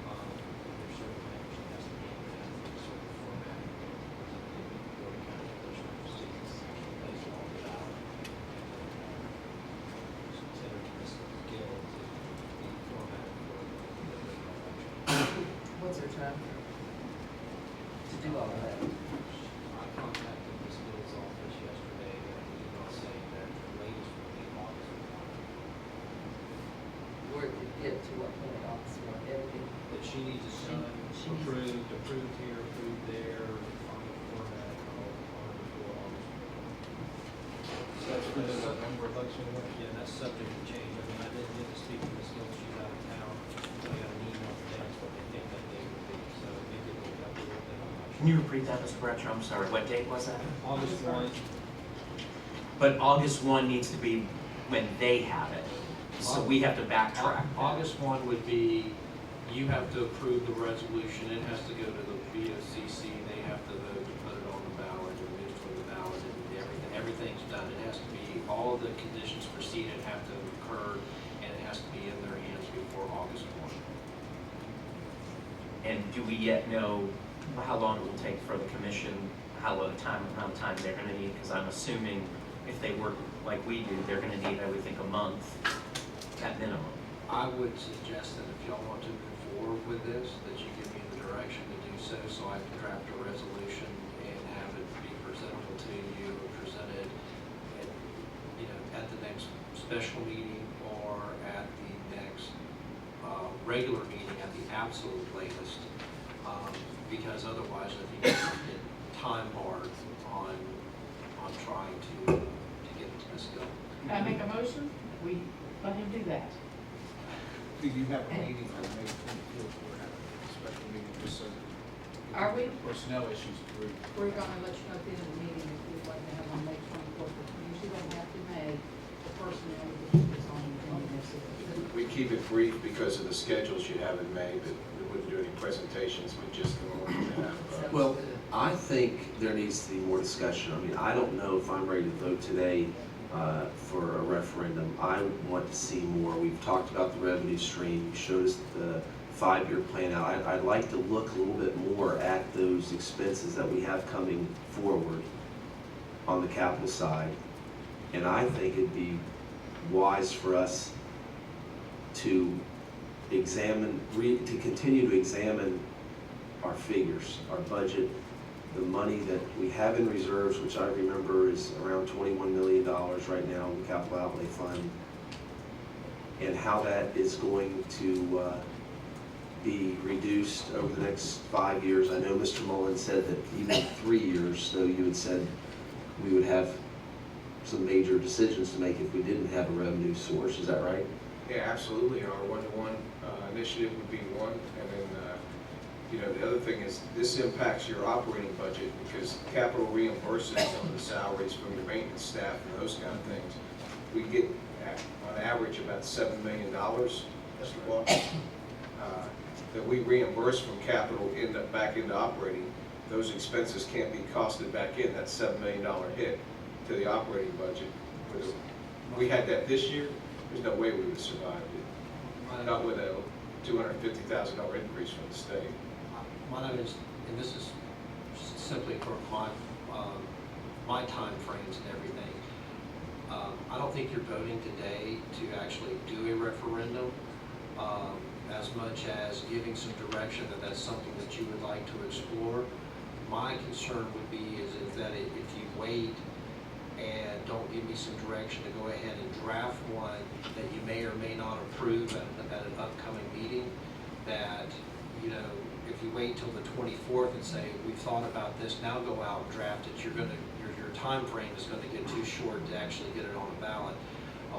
There's certain language that has to be in a certain format. Go to county commission proceedings, actually place it on the ballot. Consider this skill to be formatted for the election. What's our time to do all of that? I contacted Ms. Bill's office yesterday, and an email saying that the latest will be August 1. Where to get to what point, officer, everything? That she needs to sign, approved here, approved there, final format, all before August 1. So that's for the November election? Yeah, that's subject to change. I mean, I didn't get to speak to Ms. Gill, she's out of town. I got an email today, that's what they think that day would be, so maybe it'll help a little bit, I'm not sure. Can you repeat that, Mr. Bradshaw? I'm sorry, what date was that? August 1. But August 1 needs to be when they have it, so we have to backtrack. August 1 would be, you have to approve the resolution, it has to go to the VOCC, they have to vote to put it on the ballot, or move it on the ballot, and everything's done. It has to be, all the conditions preceded have to occur, and it has to be in their hands before August 1. And do we yet know how long it will take for the commission, how long amount of time they're going to need? Because I'm assuming if they work like we do, they're going to need, I would think, a month at minimum. I would suggest that if y'all want to move forward with this, that you give me the direction to do so, so I can draft a resolution and have it be presentable to you, presented at, at the next special meeting or at the next regular meeting at the absolute latest, because otherwise I think you get time barred on trying to get this going. Can I make a motion? We let him do that. Do you have a meeting on May 24th? We're having a special meeting just so that Are we? personnel issues through. We're gonna let you know at the end of the meeting if we'd like to have on May 24th. We usually keep it brief because of the schedules you have in May, but we wouldn't do any presentations, but just in order to have. Well, I think there needs to be more discussion. I mean, I don't know if I'm ready to vote today for a referendum. I want to see more. We've talked about the revenue stream. You showed us the 5-year plan out. I'd like to look a little bit more at those expenses that we have coming forward on the capital side. And I think it'd be wise for us to continue to examine our figures, our budget, the money that we have in reserves, which I remember is around $21 million right now in the capital outlay fund, and how that is going to be reduced over the next 5 years. I know Mr. Mullins said that even 3 years, though you had said we would have some major decisions to make if we didn't have a revenue source. Is that right? Yeah, absolutely. Our one-to-one initiative would be one, and then the other thing is this impacts your operating budget because capital reimburses some of the salaries from your maintenance staff and those kind of things. We get on average about $7 million, Mr. Walker, that we reimburse from capital back into operating. Those expenses can't be costed back in. That's $7 million hit to the operating budget. We had that this year. There's no way we would have survived it. Not with a $250,000 increase from the state. My name is, and this is simply for my time frames and everything. I don't think you're voting today to actually do a referendum as much as giving some direction that that's something that you would like to explore. My concern would be is that if you wait and don't give me some direction to go ahead and draft one that you may or may not approve at an upcoming meeting, that, if you wait till the 24th and say, we've thought about this, now go out and draft it, your time frame is going to get too short to actually get it on a ballot.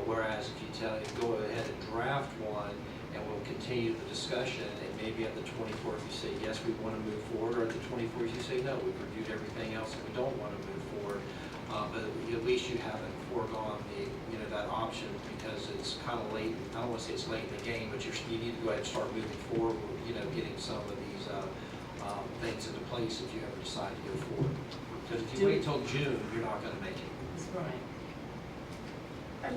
Whereas if you go ahead and draft one, and we'll continue the discussion, and maybe at the 24th you say, yes, we want to move forward, or at the 24th you say, no, we've reviewed everything else and we don't want to move forward. But at least you haven't foregone that option because it's kind of late. I don't want to say it's late in the game, but you need to go ahead and start moving forward, getting some of these things into place if you ever decide to go forward. Because if you wait till June, you're not going to make it. That's right.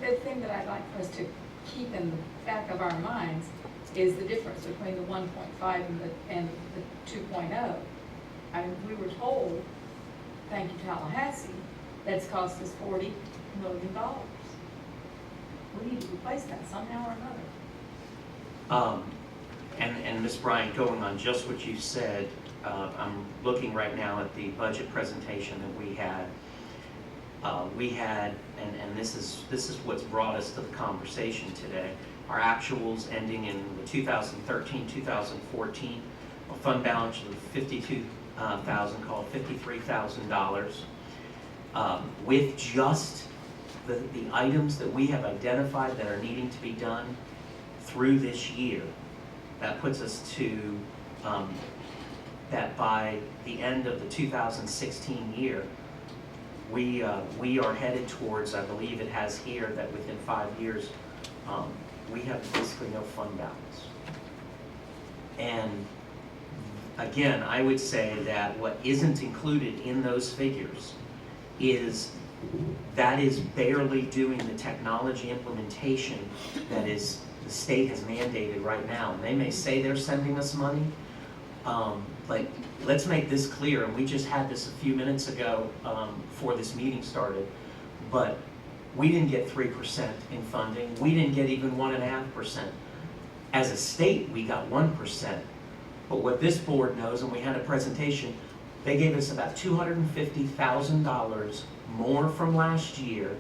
The thing that I'd like for us to keep in the back of our minds is the difference between the 1.5 and the 2.0. I mean, we were told, thank you Tallahassee, that's cost us $40 million. We need to replace that somehow or another. And Ms. Bryant, going on just what you said, I'm looking right now at the budget presentation that we had. And this is what's brought us to the conversation today. Our actuals ending in the 2013-2014, a fund balance of $52,000, called $53,000. With just the items that we have identified that are needing to be done through this year, that puts us to that by the end of the 2016 year, we are headed towards, I believe it has here, that within 5 years, we have basically no fund balance. And again, I would say that what isn't included in those figures is barely doing the technology implementation that is the state has mandated right now. And they may say they're sending us money, let's make this clear, and we just had this a few minutes ago before this meeting started, but we didn't get 3% in funding. We didn't get even 1.5%. As a state, we got 1%. But what this board knows, and we had a presentation, they gave us about $250,000 more from last year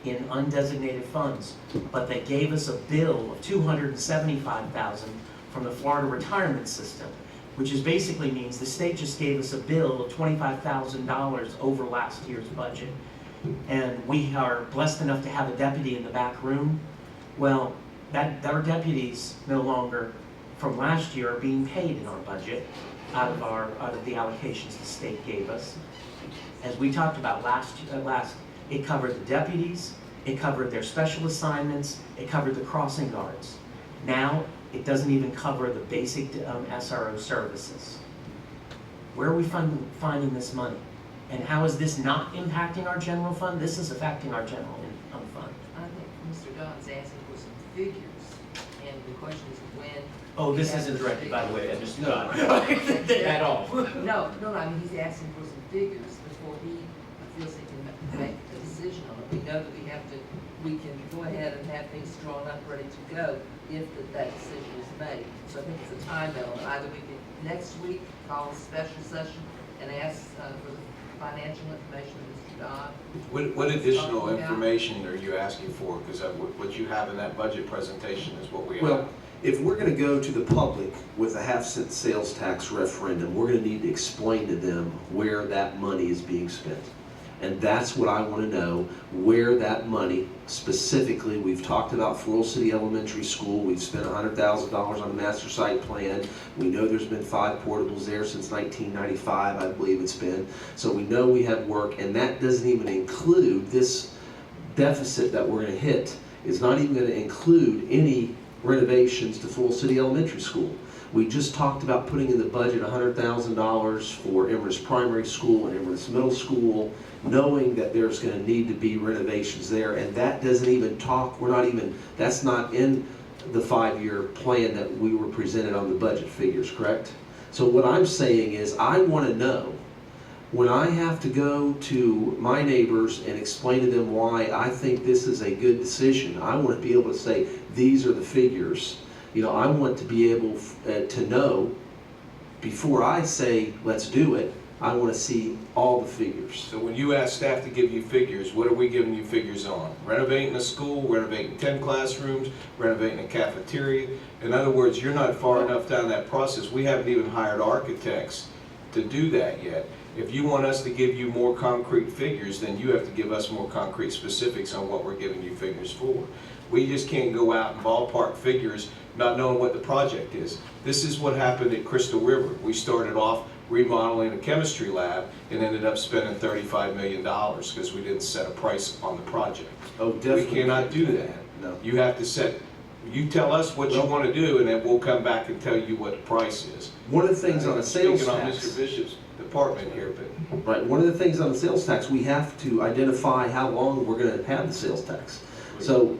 in undesignated funds, but they gave us a bill of $275,000 from the Florida retirement system, which is basically means the state just gave us a bill of $25,000 over last year's budget. And we are blessed enough to have a deputy in the back room. Well, our deputies no longer from last year are being paid in our budget out of the allocations the state gave us. As we talked about last, it covered the deputies, it covered their special assignments, it covered the crossing guards. Now, it doesn't even cover the basic SRO services. Where are we finding this money? And how is this not impacting our general fund? This is affecting our general fund. I think Mr. Don's asking for some figures, and the question is when. Oh, this we have isn't those directed, by the way, at figures. Mr. Don. At all. No, I mean, he's asking for some figures before he feels he can make a decision on it. We know that we can go ahead and have things drawn up, ready to go if that decision is made. So I think it's a time element. Either we can, next week, call a special session and ask for the financial information of Mr. Don. What additional information are you asking for? Because what you have in that budget presentation is what we have. Well, if we're going to go to the public with a half-cent sales tax referendum, we're going to need to explain to them where that money is being spent. And that's what I want to know, where that money, specifically, we've talked about Floral City Elementary School, we've spent $100,000 on the master site plan. We know there's been 5 portables there since 1995, I believe it's been. So we know we have work, and that doesn't even include this deficit that we're going to hit. It's not even going to include any renovations to Floral City Elementary School. We just talked about putting in the budget $100,000 for Empress Primary School and Empress Middle School, knowing that there's going to need to be renovations there, and that doesn't even talk, that's not in the 5-year plan that we were presented on the budget figures, correct? So what I'm saying is I want to know, when I have to go to my neighbors and explain to them why I think this is a good decision, I want to be able to say, these are the figures. I want to be able to know, before I say, let's do it, I want to see all the figures. So when you ask staff to give you figures, what are we giving you figures on? Renovating a school, renovating 10 classrooms, renovating a cafeteria. In other words, you're not far enough down that process. We haven't even hired architects to do that yet. If you want us to give you more concrete figures, then you have to give us more concrete specifics on what we're giving you figures for. We just can't go out and ballpark figures not knowing what the project is. This is what happened at Crystal River. We started off remodeling a chemistry lab and ended up spending $35 million because we didn't set a price on the project. Oh, definitely. We cannot do that. No. You have to you tell us what you want to do, and then we'll come back and tell you what the price is. One of the things on a sales Speaking on tax. Mr. Bishop's department here, but Right, one of the things on the sales tax, we have to identify how long we're going to have the sales tax. So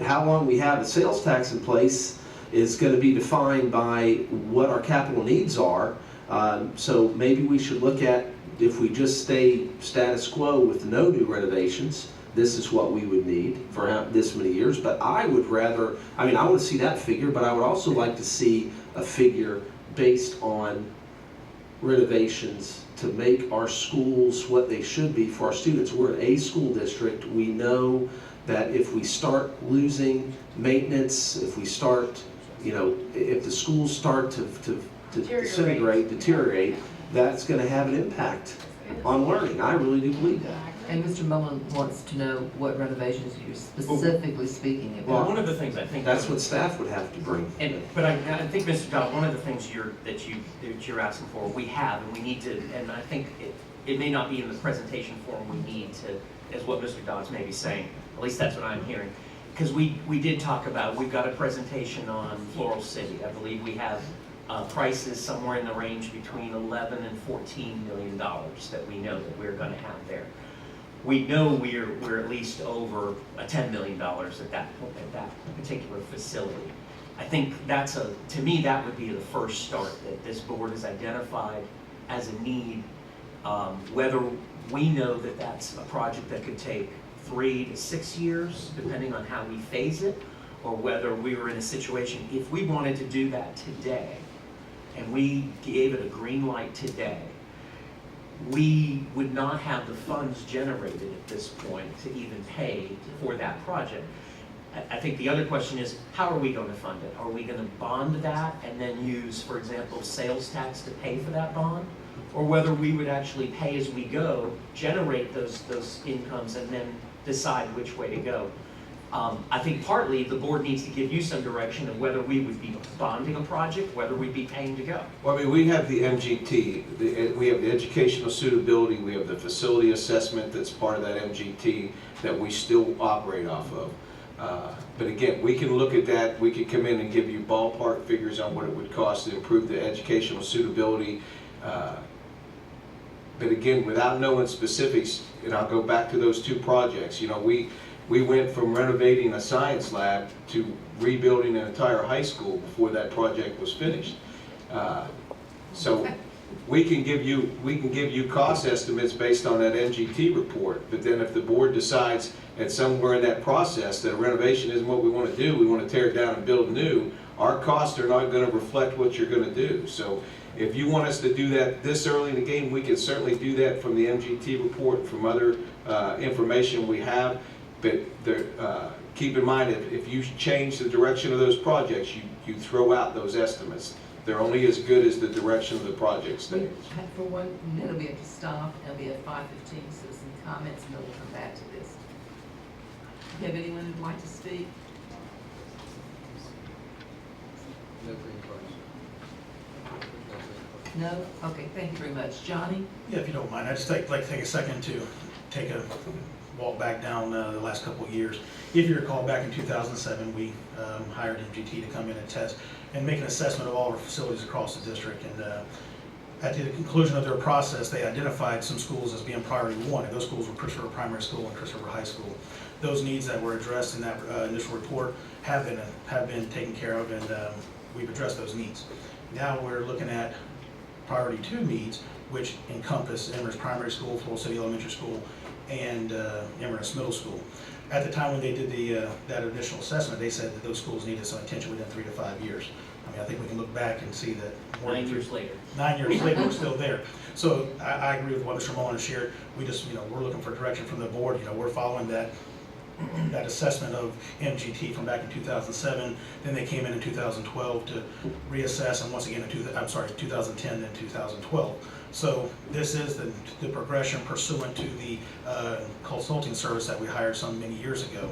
how long we have the sales tax in place is going to be defined by what our capital needs are. So maybe we should look at, if we just stay status quo with no new renovations, this is what we would need for this many years. But I would rather, I want to see that figure, but I would also like to see a figure based on renovations to make our schools what they should be for our students. We're an A school district. We know that if we start losing maintenance, if we start, if the schools start to deteriorate, that's going to have an impact on learning. I really do believe that. And Mr. Mullen wants to know what renovations you're specifically speaking about. Well, one of the things I think that's what staff would have to bring. But I think, Mr. Dodd, one of the things that you're asking for, we have, and we need to, and I think it may not be in the presentation form we need to, is what Mr. Dodd's maybe saying. At least that's what I'm hearing. Because we did talk about, we've got a presentation on Floral City. I believe we have prices somewhere in the range between $11 and $14 million that we know that we're going to have there. We know we're at least over $10 million at that particular facility. I think to me, that would be the first start, that this board has identified as a need, whether we know that that's a project that could take 3 to 6 years, depending on how we phase it, or whether we were in a situation, if we wanted to do that today, and we gave it a green light today, we would not have the funds generated at this point to even pay for that project. I think the other question is, how are we going to fund it? Are we going to bond that and then use, for example, sales tax to pay for that bond? Or whether we would actually pay as we go, generate those incomes, and then decide which way to go. I think partly the board needs to give you some direction of whether we would be bonding a project, whether we'd be paying to go. Well, we have the MGT, we have the educational suitability, we have the facility assessment that's part of that MGT that we still operate off of. But again, we can look at that, we could come in and give you ballpark figures on what it would cost to improve the educational suitability. But again, without knowing specifics, and I'll go back to those two projects, you know, we went from renovating a science lab to rebuilding an entire high school before that project was finished. So we can give you cost estimates based on that NGT report, but then if the board decides that somewhere in that process that a renovation isn't what we want to do, we want to tear it down and build new, our costs are not going to reflect what you're going to do. So if you want us to do that this early in the game, we can certainly do that from the MGT report and from other information we have. But keep in mind, if you change the direction of those projects, you throw out those estimates. They're only as good as the direction of the project stays. For 1 minute, we have to stop, and we have 5:15 citizen comments, and then we'll come back to this. Do you have anyone who'd like to speak? No? Okay, thank you very much. Johnny? Yeah, if you don't mind, I'd just like to take a second to take a walk back down the last couple of years. If you recall, back in 2007, we hired MGT to come in and test and make an assessment of all our facilities across the district. And at the conclusion of their process, they identified some schools as being priority one, and those schools were Chris River Primary School and Chris River High School. Those needs that were addressed in that initial report have been taken care of, and we've addressed those needs. Now we're looking at priority two needs, which encompass Emrys Primary School, Floral City Elementary School, and Emrys Middle School. At the time when they did that initial assessment, they said that those schools needed some attention within 3 to 5 years. I mean, I think we can look back and see that 9 years later. 9 years later, we're still there. So I agree with what Mr. Mullen has shared. We just, we're looking for direction from the board. We're following that assessment of MGT from back in 2007. Then they came in 2012 to reassess, and once again in 2010, then 2012. So this is the progression pursuant to the consulting service that we hired many years ago.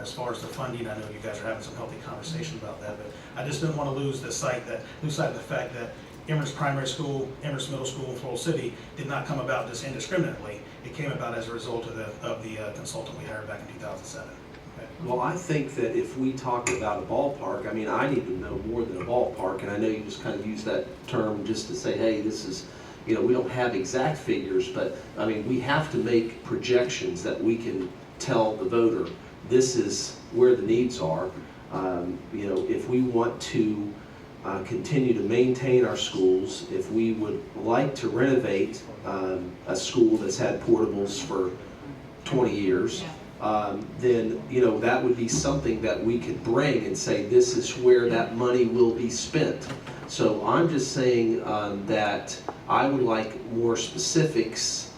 As far as the funding, I know you guys are having some healthy conversations about that, but I just didn't want to lose sight of the fact that Emrys Primary School, Emrys Middle School, and Floral City did not come about just indiscriminately. It came about as a result of the consultant we hired back in 2007. Okay. Well, I think that if we talk about a ballpark, I mean, I need to know more than a ballpark, and I know you just kind of use that term just to say, hey, this is, we don't have exact figures, but I mean, we have to make projections that we can tell the voter this is where the needs are. If we want to continue to maintain our schools, if we would like to renovate a school that's had portables for 20 years, then that would be something that we could bring and say this is where that money will be spent. So I'm just saying that I would like more specifics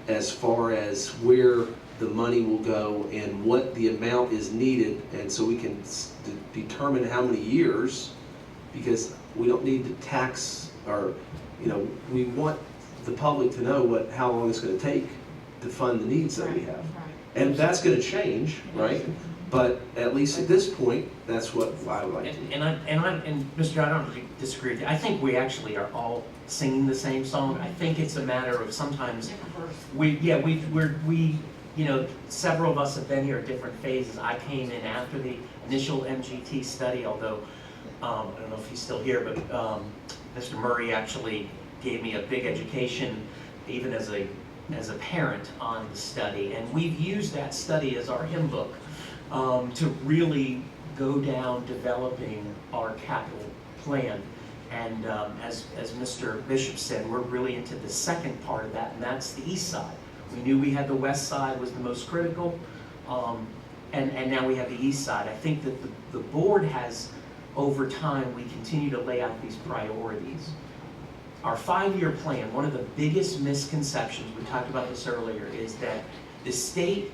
as far as where the money will go and what the amount is needed, and so we can determine how many years, because we don't need to tax, or we want the public to know how long it's going to take to fund the needs that we have. And that's going to change, right? But at least at this point, that's what I would like to do. And Mr. I don't disagree with you. I think we actually are all singing the same song. I think it's a matter of sometimes several of us have been here at different phases. I came in after the initial MGT study, although I don't know if he's still here, but Mr. Murray actually gave me a big education, even as a parent, on the study, and we've used that study as our hymn book to really go down developing our capital plan. And as Mr. Bishop said, we're really into the second part of that, and that's the east side. We knew we had the west side was the most critical, and now we have the east side. I think that the board has, over time, we continue to lay out these priorities. Our 5-year plan, one of the biggest misconceptions, we talked about this earlier, is that the state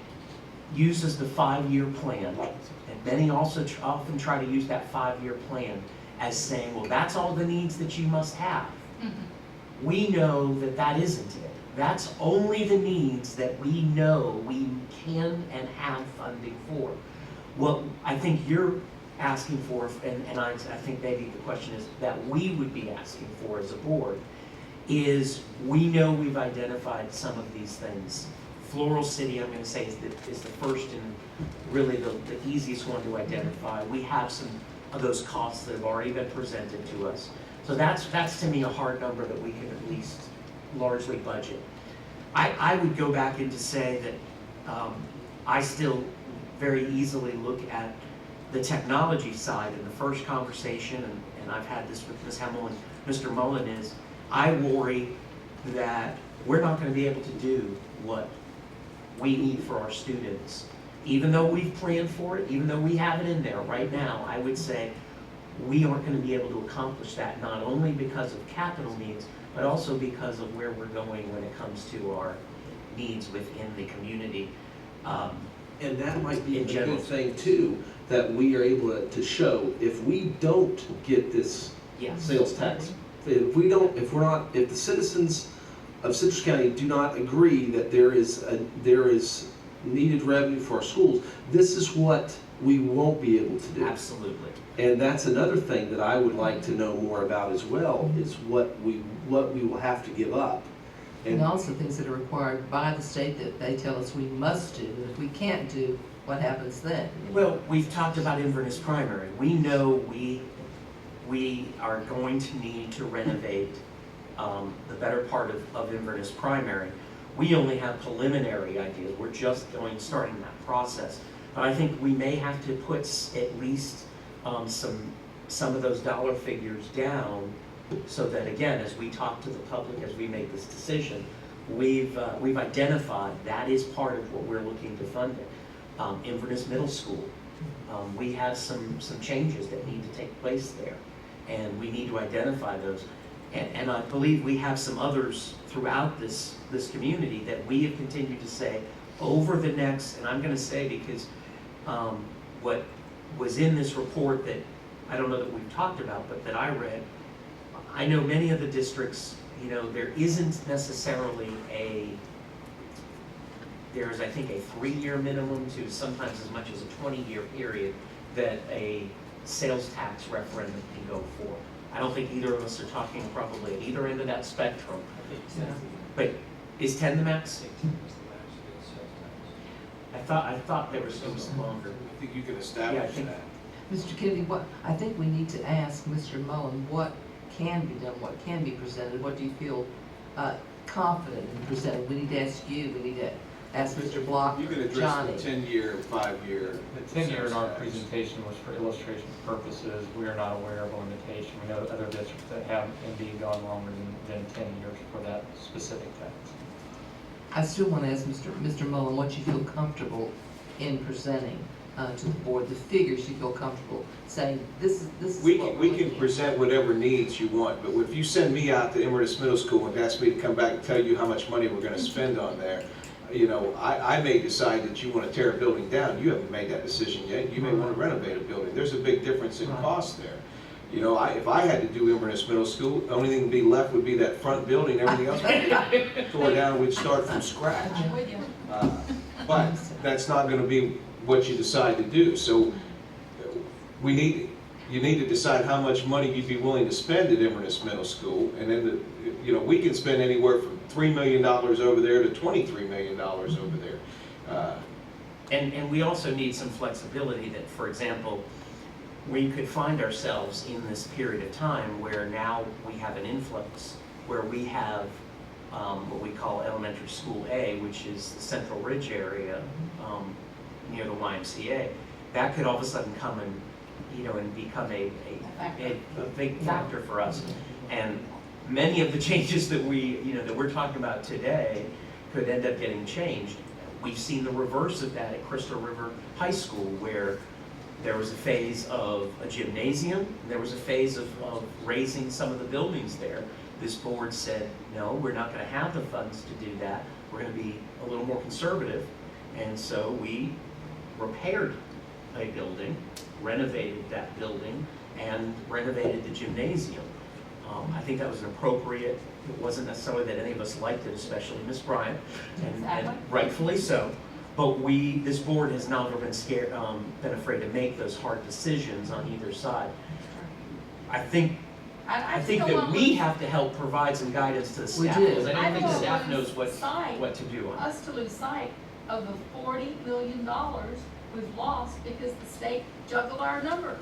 uses the 5-year plan, and many also often try to use that 5-year plan as saying, well, that's all the needs that you must have. Mm-hmm. We know that that isn't it. That's only the needs that we know we can and have funding for. What I think you're asking for, and I think maybe the question is that we would be asking for as a board, is we know we've identified some of these things Floral City, I'm gonna say, is the first and really the easiest one to identify. We have some of those costs that have already been presented to us. So that's to me a hard number that we can at least largely budget. I would go back and to say that I still very easily look at the technology side in the first conversation, and I've had this with Ms. Hemmel and Mr. Mullen, is I worry that we're not going to be able to do what we need for our students. Even though we've planned for it, even though we have it in there right now, I would say we aren't going to be able to accomplish that, not only because of capital needs, but also because of where we're going when it comes to our needs within the community. And that might be a general. good thing too, that we are able to show if we don't get this sales tax, if the citizens of Citrus County do not agree that there is needed revenue for our schools, this is what we won't be able to do. Absolutely. And that's another thing that I would like to know more about as well, is what we will have to give up. And also things that are required by the state that they tell us we must do. And if we can't do, what happens then? Well, we've talked about Inverness Primary. We know we are going to need to renovate the better part of Inverness Primary. We only have preliminary ideas. We're just starting that process. But I think we may have to put at least some of those dollar figures down, so that again, as we talk to the public, as we make this decision, we've identified that is part of what we're looking to fund it. Inverness Middle School, we have some changes that need to take place there, and we need to identify those. And I believe we have some others throughout this community that we have continued to say over the next, and I'm going to say because what was in this report that I don't know that we've talked about, but that I read, I know many of the districts, there isn't necessarily there's I think a 3-year minimum to sometimes as much as a 20-year period that a sales tax referendum can go for. I don't think either of us are talking probably at either end of that spectrum. But is 10 the max? I thought there was some longer. I think you can establish that. Mr. Kennedy, I think we need to ask Mr. Mullen what can be done, what can be presented. What do you feel confident in presenting? We need to ask you, we need to ask Mr. Block, You can address Johnny. the 10-year, 5-year. The 10-year in our presentation was for illustration purposes. We are not aware of a limitation. We know other districts that have indeed gone longer than 10 years for that specific tax. I still want to ask Mr. Mullen what you feel comfortable in presenting to the board, the figures you feel comfortable saying, this is We what can, we're we can looking at. present whatever needs you want, but if you send me out to Inverness Middle School and ask me to come back and tell you how much money we're gonna spend on there, I may decide that you wanna tear a building down. You haven't made that decision yet. You may wanna renovate a building. There's a big difference in cost there. If I had to do Inverness Middle School, the only thing to be left would be that front building, everything else would be tore down, we'd start from scratch. But that's not gonna be what you decide to do. So you need to decide how much money you'd be willing to spend at Inverness Middle School, and then we can spend anywhere from $3 million over there to $23 million over there. And we also need some flexibility that, for example, we could find ourselves in this period of time where now we have an influx, where we have what we call Elementary School A, which is the Central Ridge area near the YMCA. That could all of a sudden come and become a big factor for us. And many of the changes that we're talking about today could end up getting changed. We've seen the reverse of that at Crystal River High School, where there was a phase of a gymnasium, and there was a phase of raising some of the buildings there. This board said, no, we're not going to have the funds to do that. We're going to be a little more conservative. And so we repaired a building, renovated that building, and renovated the gymnasium. I think that was an appropriate. It wasn't necessarily that any of us liked it, especially Ms. Bryant, and rightfully so. But this board has never been been afraid to make those hard decisions on either side. I think I think that we have to help provide some guidance to the We staff, do. because I I don't think the don't staff want knows what sight to do on it. us to lose sight of the $40 million we've lost because the state juggled our numbers.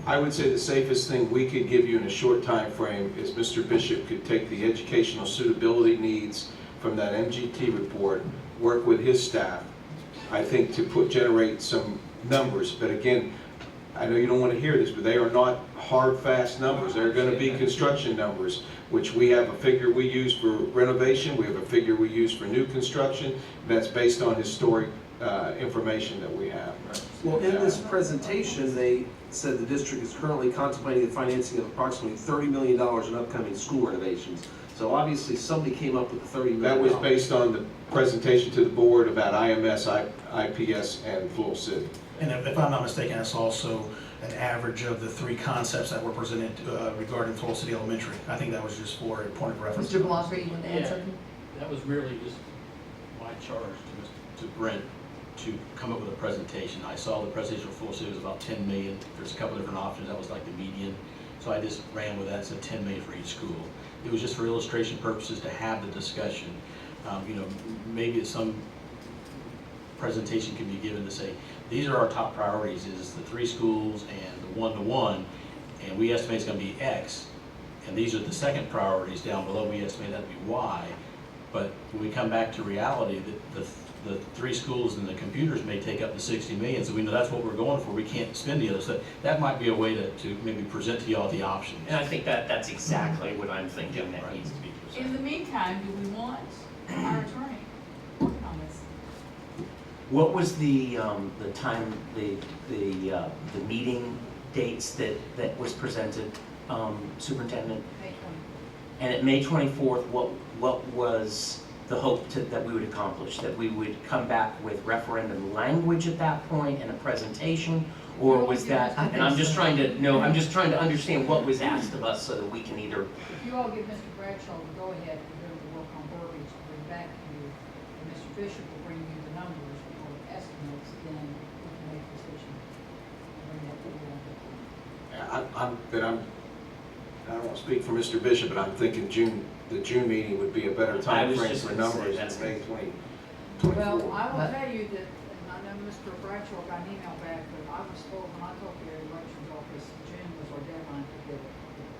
I would say the safest thing we could give you in a short time frame is Mr. Bishop could take the educational suitability needs from that MGT report, work with his staff, I think, to generate some numbers. But again, I know you don't want to hear this, but they are not hard, fast numbers. They're going to be construction numbers, which we have a figure we use for renovation, we have a figure we use for new construction, and that's based on historic information that we have. Well, in this presentation, they said the district is currently contemplating the financing of approximately $30 million in upcoming school renovations. So obviously, somebody came up with the $30 million. That was based on the presentation to the board about IMS, IPS, and Floral City. And if I'm not mistaken, that's also an average of the three concepts that were presented regarding Floral City Elementary. I think that was just for a point of reference. Mr. Blanca, you want to add Yeah, something? that was merely just my charge to Brent to come up with a presentation. I saw the presentation for Floral City was about 10 million. There's a couple different options. That was like the median. So I just ran with that, said 10 million for each school. It was just for illustration purposes to have the discussion. You know, maybe some presentation can be given to say, these are our top priorities, is the 3 schools and the 1-to-1, and we estimate it's going to be X. And these are the second priorities down below, we estimate that to be Y. But when we come back to reality, the 3 schools and the computers may take up to 60 million, so we know that's what we're going for. We can't spend the other. So that might be a way to maybe present to y'all the options. And I think that's exactly what I'm thinking that needs to be presented. In the meantime, do we want our attorney working on this? What was the time, the meeting dates that was presented, Superintendent? May 20. And at May 24th, what was the hope that we would accomplish? That we would come back with referendum language at that point and a presentation? Or was that, and I'm just trying to know, I'm just trying to understand what was asked of us so that we can either. If you all give Mr. Bradshaw the go-ahead for him to work on verbiage to bring back to you, and Mr. Bishop will bring you the numbers or estimates, then we can make a decision. Bring that to you. I don't want to speak for Mr. Bishop, but I'm thinking the June meeting would be a better time frame for numbers than May 2024. Well, I will tell you that, and I know Mr. Bradshaw got an email back, but I was told when I talked to Gary Rutsch's office, June was our deadline to get it.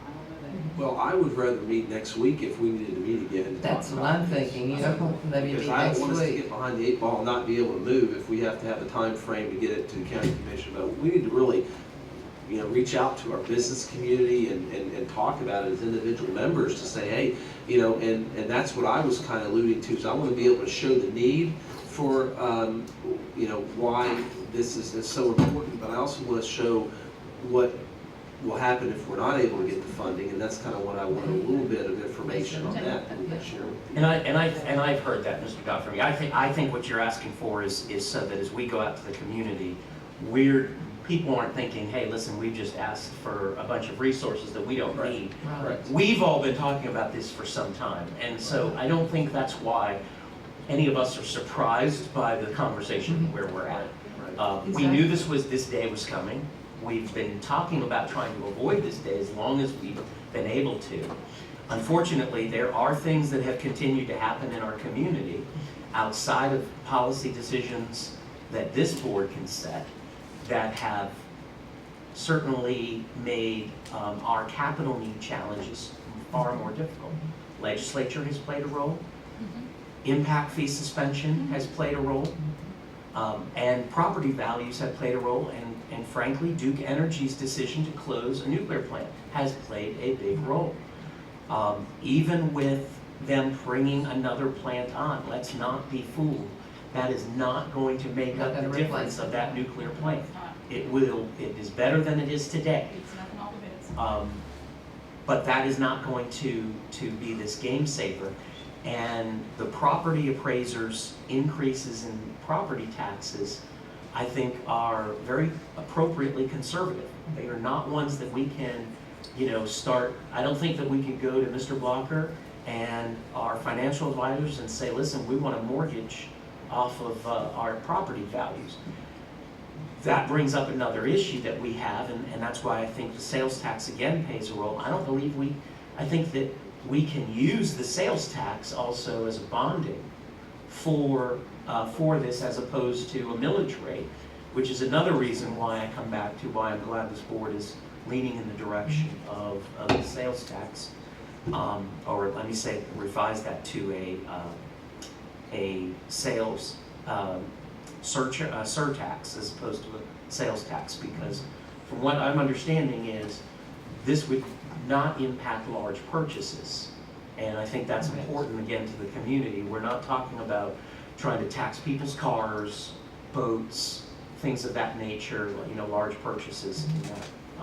I don't know that. Well, I would rather meet next week if we needed to meet again. That's what I'm thinking, you know, maybe Because meet I next don't want us to week. get behind the 8 ball and not be able to move if we have to have a time frame to get it to the county commission. But we need to really, you know, reach out to our business community and talk about it as individual members to say, hey, you know, and that's what I was kind of alluding to, is I want to be able to show the need for, you know, why this is so important, but I also want to show what will happen if we're not able to get the funding, and that's kind of what I want, a little bit of information on that that we can share with you. And I've heard that, Mr. Godfrey. I think what you're asking for is so that as we go out to the community, people aren't thinking, hey, listen, we just asked for a bunch of resources that we don't need. Right. We've all been talking about this for some time, and so I don't think that's why any of us are surprised by the conversation where we're at. We knew this day was coming. We've been talking about trying to avoid this day as long as we've been able to. Unfortunately, there are things that have continued to happen in our community outside of policy decisions that this board can set that have certainly made our capital need challenges far more difficult. Legislature has played a role. Impact fee suspension has played a role. And property values have played a role. And frankly, Duke Energy's decision to close a nuclear plant has played a big role. Even with them bringing another plant on, let's not be fooled. That is not going to make up the difference of that nuclear plant. It is better than it is today. But that is not going to be this game saver. And the property appraisers' increases in property taxes, I think, are very appropriately conservative. They are not ones that we can, start. I don't think that we could go to Mr. Blocker and our financial advisors and say, listen, we want a mortgage off of our property values. that brings up another issue that we have, and that's why I think the sales tax again plays a role. I think that we can use the sales tax also as a bonding for this as opposed to a millage rate, which is another reason why I come back to why I'm glad this board is leaning in the direction of the sales tax, or let me say, revise that to a sales surtax as opposed to a sales tax, because from what I'm understanding is this would not impact large purchases. And I think that's important, again, to the community. We're not talking about trying to tax people's cars, boats, things of that nature, large purchases.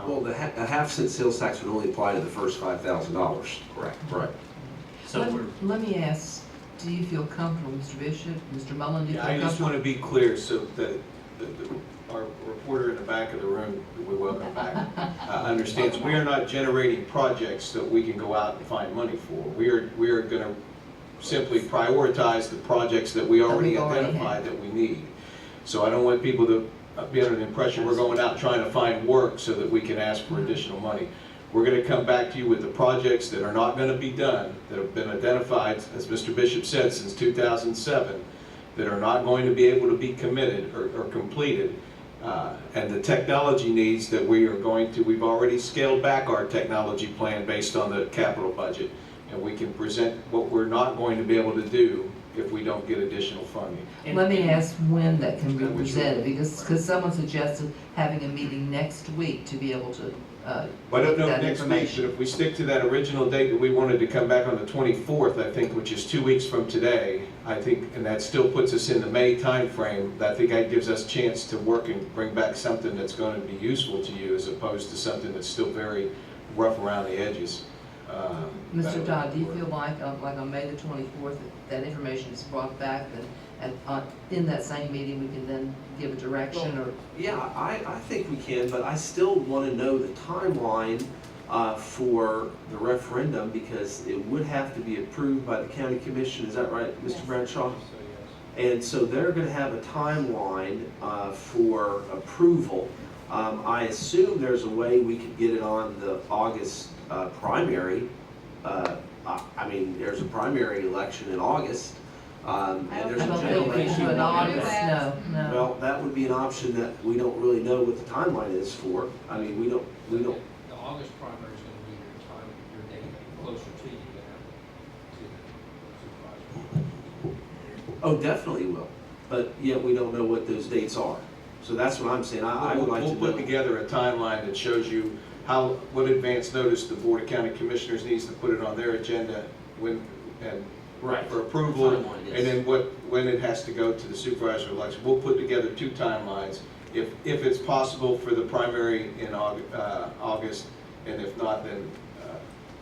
Well, a half-cent sales tax would only apply to the first $5,000. Correct. Right. So let me ask, do you feel comfortable, Mr. Bishop, Mr. Mullen, do you feel I comfortable? just want to be clear so that our reporter in the back of the room, we welcome back, understands we are not generating projects that we can go out and find money for. We are going to simply prioritize the projects that we already identified that we need. So I don't want people to be under the impression we're going out trying to find work so that we can ask for additional money. We're going to come back to you with the projects that are not going to be done, that have been identified, as Mr. Bishop said, since 2007, that are not going to be able to be committed or completed. And the technology needs that we've already scaled back our technology plan based on the capital budget. And we can present what we're not going to be able to do if we don't get additional funding. Let me ask when that can be presented, because someone suggested having a meeting next week to be able to I don't know that next week, information. but if we stick to that original date that we wanted to come back on the 24th, I think, which is 2 weeks from today, I think, and that still puts us in the May timeframe, I think that gives us a chance to work and bring back something that's going to be useful to you as opposed to something that's still very rough around the edges. Mr. Dodd, do you feel like on May the 24th, that information is brought back, and in that same meeting, we can then give a direction, or? Yeah, I think we can, but I still want to know the timeline for the referendum, because it would have to be approved by the county commission. Is that right, Mr. Bradshaw? And so they're going to have a timeline for approval. I assume there's a way we could get it on the August primary. I mean, there's a primary election in August. And there's a general election in August. No. Well, that would be an option that we don't really know what the timeline is for. I mean, we don't. The August primary is going to be your date closer to you than to the supervisor. Oh, definitely will. But yet we don't know what those dates are. So that's what I'm saying. I would like to know. We'll put together a timeline that shows you what advance notice the Board of County Commissioners needs to put it on their agenda for approval, and then when it has to go to the supervisor election. We'll put together 2 timelines. If it's possible for the primary in August, and if not, then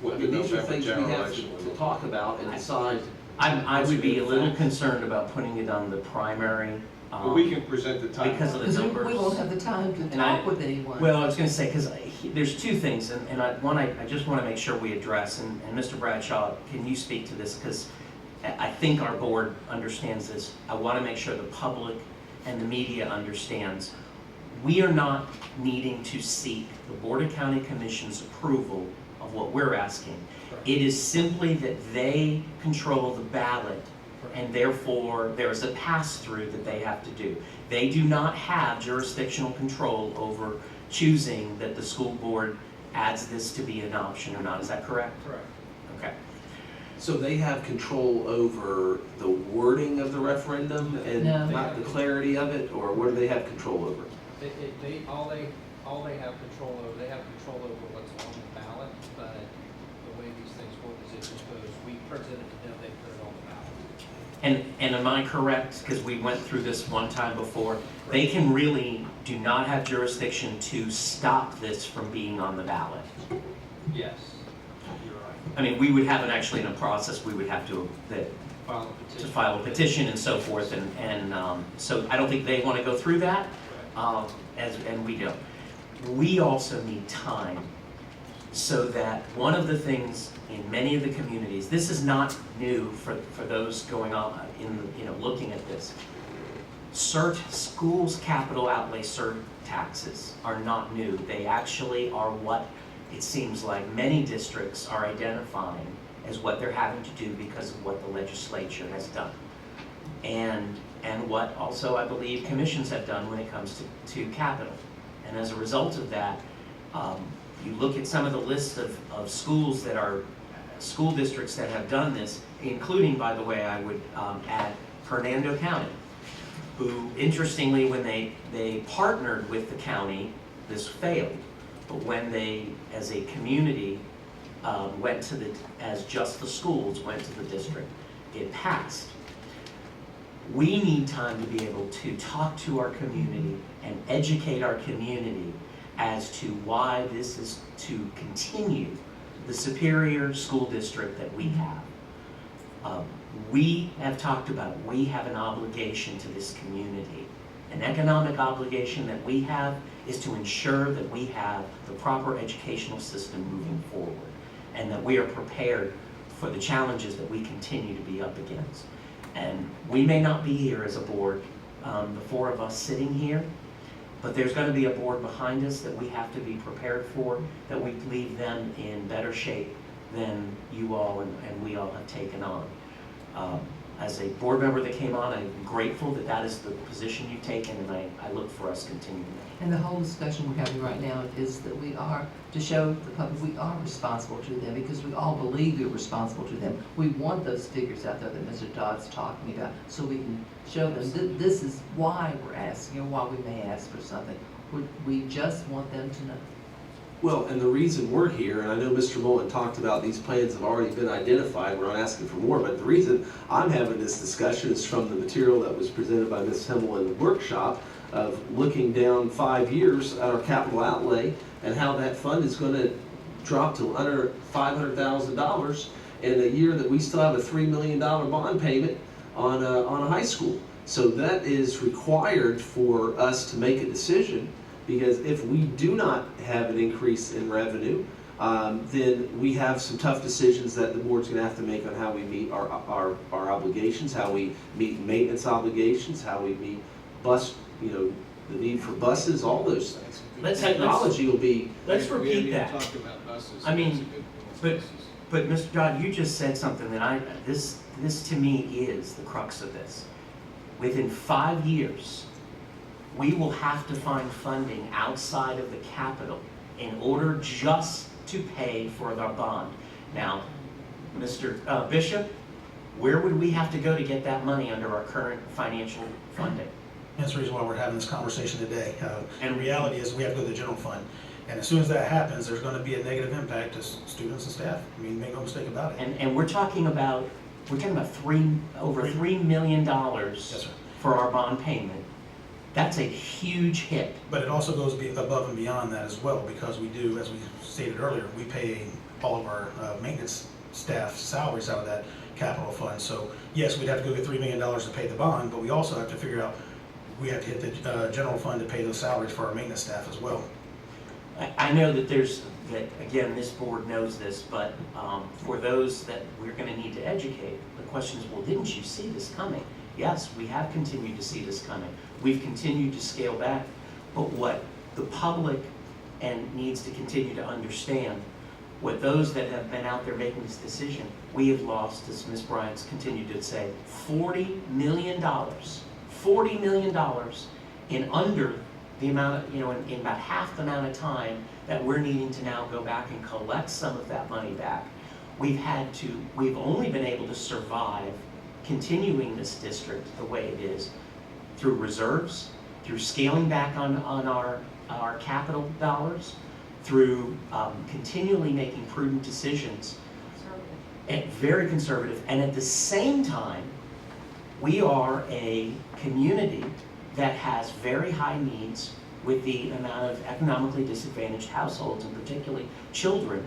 what the these are November things we general have election. to talk about and decide. I would be a little concerned about putting it on the primary. But we can present the timeline. Because of the numbers. We won't have the time to talk with anyone. Well, I was going to say, because there's 2 things, and I just want to make sure we address, and Mr. Bradshaw, can you speak to this? Because I think our board understands this. I want to make sure the public and the media understands. We are not needing to seek the Board of County Commission's approval of what we're asking. It is simply that they control the ballot, and therefore there is a pass-through that they have to do. They do not have jurisdictional control over choosing that the school board adds this to be an option or not. Is that correct? Correct. Okay. So they have control over the wording of the referendum and not the clarity of it, or what do they have control over? All they have control over, they have control over what's on the ballot, but the way these things work is it just goes, we present it to them, they put it on the ballot. And am I correct, because we went through this one time before, they can really do not have jurisdiction to stop this from being on the ballot? Yes, you're right. I mean, we would have in a process, we would have to file a petition and so forth, and so I don't think they want to go through that, and we don't. We also need time, so that one of the things in many of the communities, this is not new for those going on looking at this. schools' capital outlay taxes are not new. They actually are what it seems like many districts are identifying as what they're having to do because of what the legislature has done. And what also I believe commissions have done when it comes to capital. And as a result of that, you look at some of the lists of schools that are school districts that have done this, including, by the way, I would add Hernando County, who, interestingly, when they partnered with the county, this failed. But when they, as a community, went to as just the schools went to the district, it passed. We need time to be able to talk to our community and educate our community as to why this is to continue the superior school district that we have. We have talked about, we have an obligation to this community. An economic obligation that we have is to ensure that we have the proper educational system moving forward and that we are prepared for the challenges that we continue to be up against. And we may not be here as a board, the four of us sitting here, but there's going to be a board behind us that we have to be prepared for, that we leave them in better shape than you all and we all have taken on. As a board member that came on, I'm grateful that that is the position you've taken, and I look for us continuing that. And the whole discussion we're having right now is that we are, to show the public we are responsible to them because we all believe we're responsible to them. We want those figures out there that Mr. Dodd's talking about so we can show them this is why we're asking or why we may ask for something. We just want them to know. Well, and the reason we're here, and I know Mr. Mullen talked about these plans have already been identified, we're not asking for more, but the reason I'm having this discussion is from the material that was presented by Ms. Himmel in the workshop of looking down 5 years at our capital outlay and how that fund is going to drop to under $500,000 in a year that we still have a $3 million bond payment on a high school. So that is required for us to make a decision. Because if we do not have an increase in revenue, then we have some tough decisions that the board's going to have to make on how we meet our obligations, how we meet maintenance obligations, how we meet the need for buses, all those things. Technology will be. Let's repeat that. Talked about buses. I mean, but Mr. Dodd, you just said something that this to me is the crux of this. Within 5 years, we will have to find funding outside of the capital in order just to pay for our bond. Now, Mr. Bishop, where would we have to go to get that money under our current financial funding? That's the reason why we're having this conversation today. And reality is we have to go to the general fund. And as soon as that happens, there's going to be a negative impact to students and staff. I mean, make no mistake about it. And we're talking about over $3 million Yes, sir. for our bond payment. That's a huge hit. But it also goes above and beyond that as well, because we do, as we stated earlier, we pay all of our maintenance staff salaries out of that capital fund. So yes, we'd have to go get $3 million to pay the bond, but we also have to figure out, we have to hit the general fund to pay those salaries for our maintenance staff as well. I know that again, this board knows this, but for those that we're going to need to educate, the question is, well, didn't you see this coming? Yes, we have continued to see this coming. We've continued to scale back, but what the public needs to continue to understand, what those that have been out there making this decision, we have lost, as Ms. Bryant's continued to say, $40 million. $40 million in under the amount of, in about half the amount of time that we're needing to now go back and collect some of that money back. We've only been able to survive continuing this district the way it is through reserves, through scaling back on our capital dollars, through continually making prudent decisions, and very conservative, and at the same time, we are a community that has very high needs with the amount of economically disadvantaged households, and particularly children,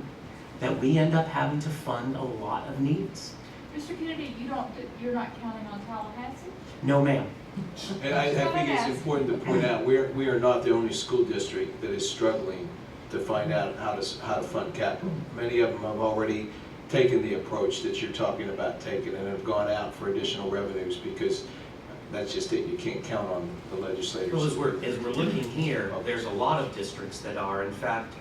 that we end up having to fund a lot of needs. Mr. Kennedy, you're not counting on Tallahassee? No, ma'am. And I think it's important to point out, we are not the only school district that is struggling to find out how to fund capital. Many of them have already taken the approach that you're talking about taking and have gone out for additional revenues, because that's just it. You can't count on the legislators. Well, as we're looking here, there's a lot of districts that are. In fact,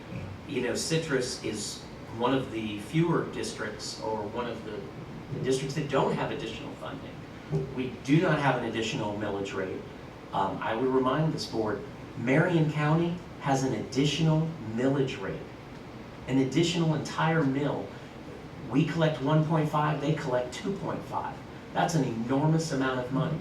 you know, Citrus is one of the fewer districts, or one of the districts that don't have additional funding. We do not have an additional millage rate. I would remind this board, Marion County has an additional millage rate, an additional entire mill. We collect 1.5, they collect 2.5. That's an enormous amount of money.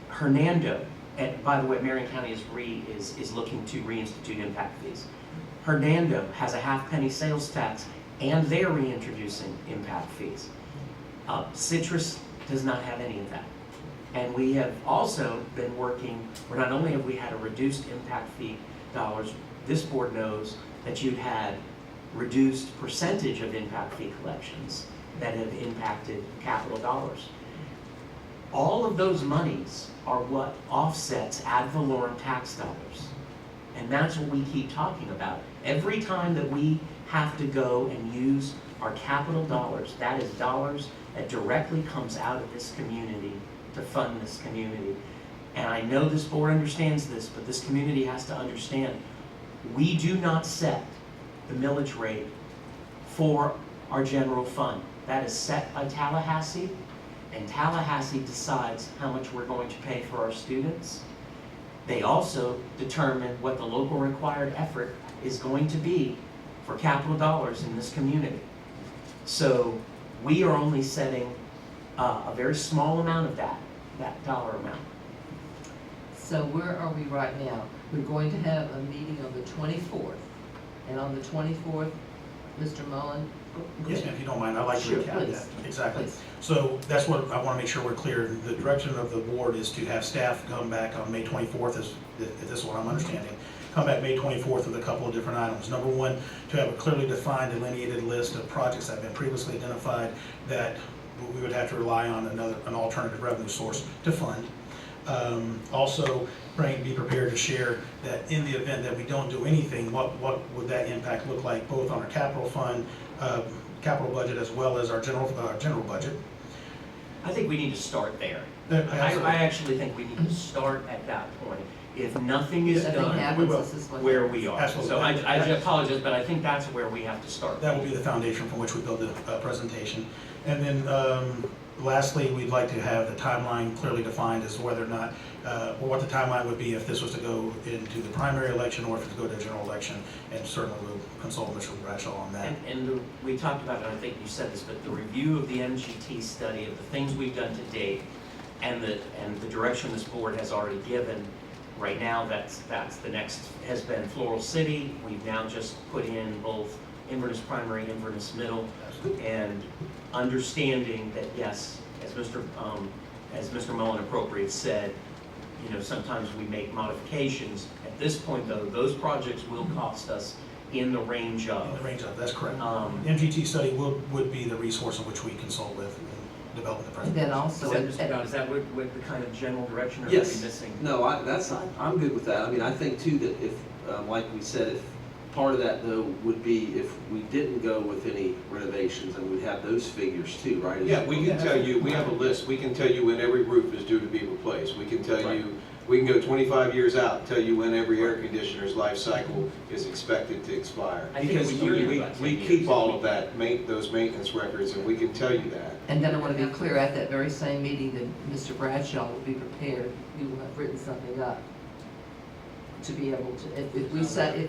Hernando, and by the way, Marion County is looking to reinstitute impact fees. Hernando has a half-penny sales tax, and they're reintroducing impact fees. Citrus does not have any of that. And we have also been working, where not only have we had a reduced impact fee dollars, this board knows that you've had reduced percentage of impact fee collections that have impacted capital dollars. All of those monies are what offsets ad valorem tax dollars. And that's what we keep talking about. Every time that we have to go and use our capital dollars, that is dollars that directly comes out of this community to fund this community. And I know this board understands this, but this community has to understand, we do not set the millage rate for our general fund. That is set by Tallahassee, and Tallahassee decides how much we're going to pay for our students. They also determine what the local required effort is going to be for capital dollars in this community. So we are only setting a very small amount of that dollar amount. So where are we right now? We're going to have a meeting on the 24th. And on the 24th, Mr. Mullen? Yes, ma'am, if you don't mind, I'd like to Sure, recap please. that. Exactly. Please. So that's what I want to make sure we're clear. The direction of the board is to have staff come back on May 24th, if this is what I'm understanding. Come back May 24th with a couple of different items. Number one, to have a clearly defined, delineated list of projects that have been previously identified that we would have to rely on an alternative revenue source to fund. Also, be prepared to share that in the event that we don't do anything, what would that impact look like, both on our capital fund, capital budget, as well as our general budget. I think we need to start there. Absolutely. I actually think we need to start at that point. If nothing is Nothing done, happens, this is what where happens. we are. Absolutely. So I apologize, but I think that's where we have to start. That will be the foundation from which we build the presentation. And then lastly, we'd like to have the timeline clearly defined as to whether or not, or what the timeline would be if this was to go into the primary election or if it was to go to a general election. And certainly we'll consult Mr. Bradshaw on that. We talked about it, I think you said this, but the review of the MGT study of the things we've done to date and the direction this board has already given, right now that's the next has been Floral City. We've now just put in both Inverness Primary, Inverness Middle, and understanding that yes, as Mr. Mullen appropriate said, you know, sometimes we make modifications. At this point though, those projects will cost us in the range of. In the range of, that's correct. MGT study would be the resource in which we consult with in developing the And presentation. then also, Is that what the kind of general direction or are we Yes. missing? No, I'm good with that. I mean, I think too that if, like we said, if part of that though would be if we didn't go with any renovations, and we'd have those figures too, right? Yeah, we can tell you, we have a list, we can tell you when every roof is due to be replaced. We can tell you, we can go 25 years out and tell you when every air conditioner's life cycle is expected to expire. I think Because we keep all of that, those maintenance records, and we can tell you that. and then I want to be clear, at that very same meeting that Mr. Bradshaw will be prepared, we will have written something up to be able to, if we say,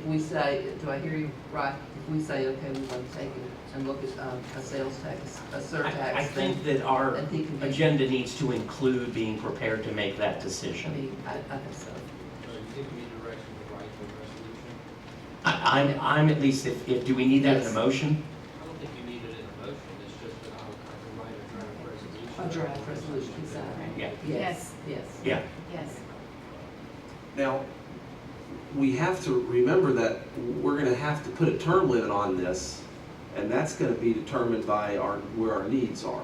do I hear you right? If we say, okay, we want to take it and look at a sales tax, a surtax. I think that our then he can be- agenda needs to include being prepared to make that I decision. mean, I think so. Give me direction to write the resolution. I'm at least, if do we need that in a Yes. motion? I don't think you need it in a motion, it's just that I can write a draft resolution. A draft resolution, exactly. Yeah. Yes, yes. Yeah. Yes. Now, we have to remember that we're gonna have to put a term limit on this, and that's gonna be determined by where our needs are.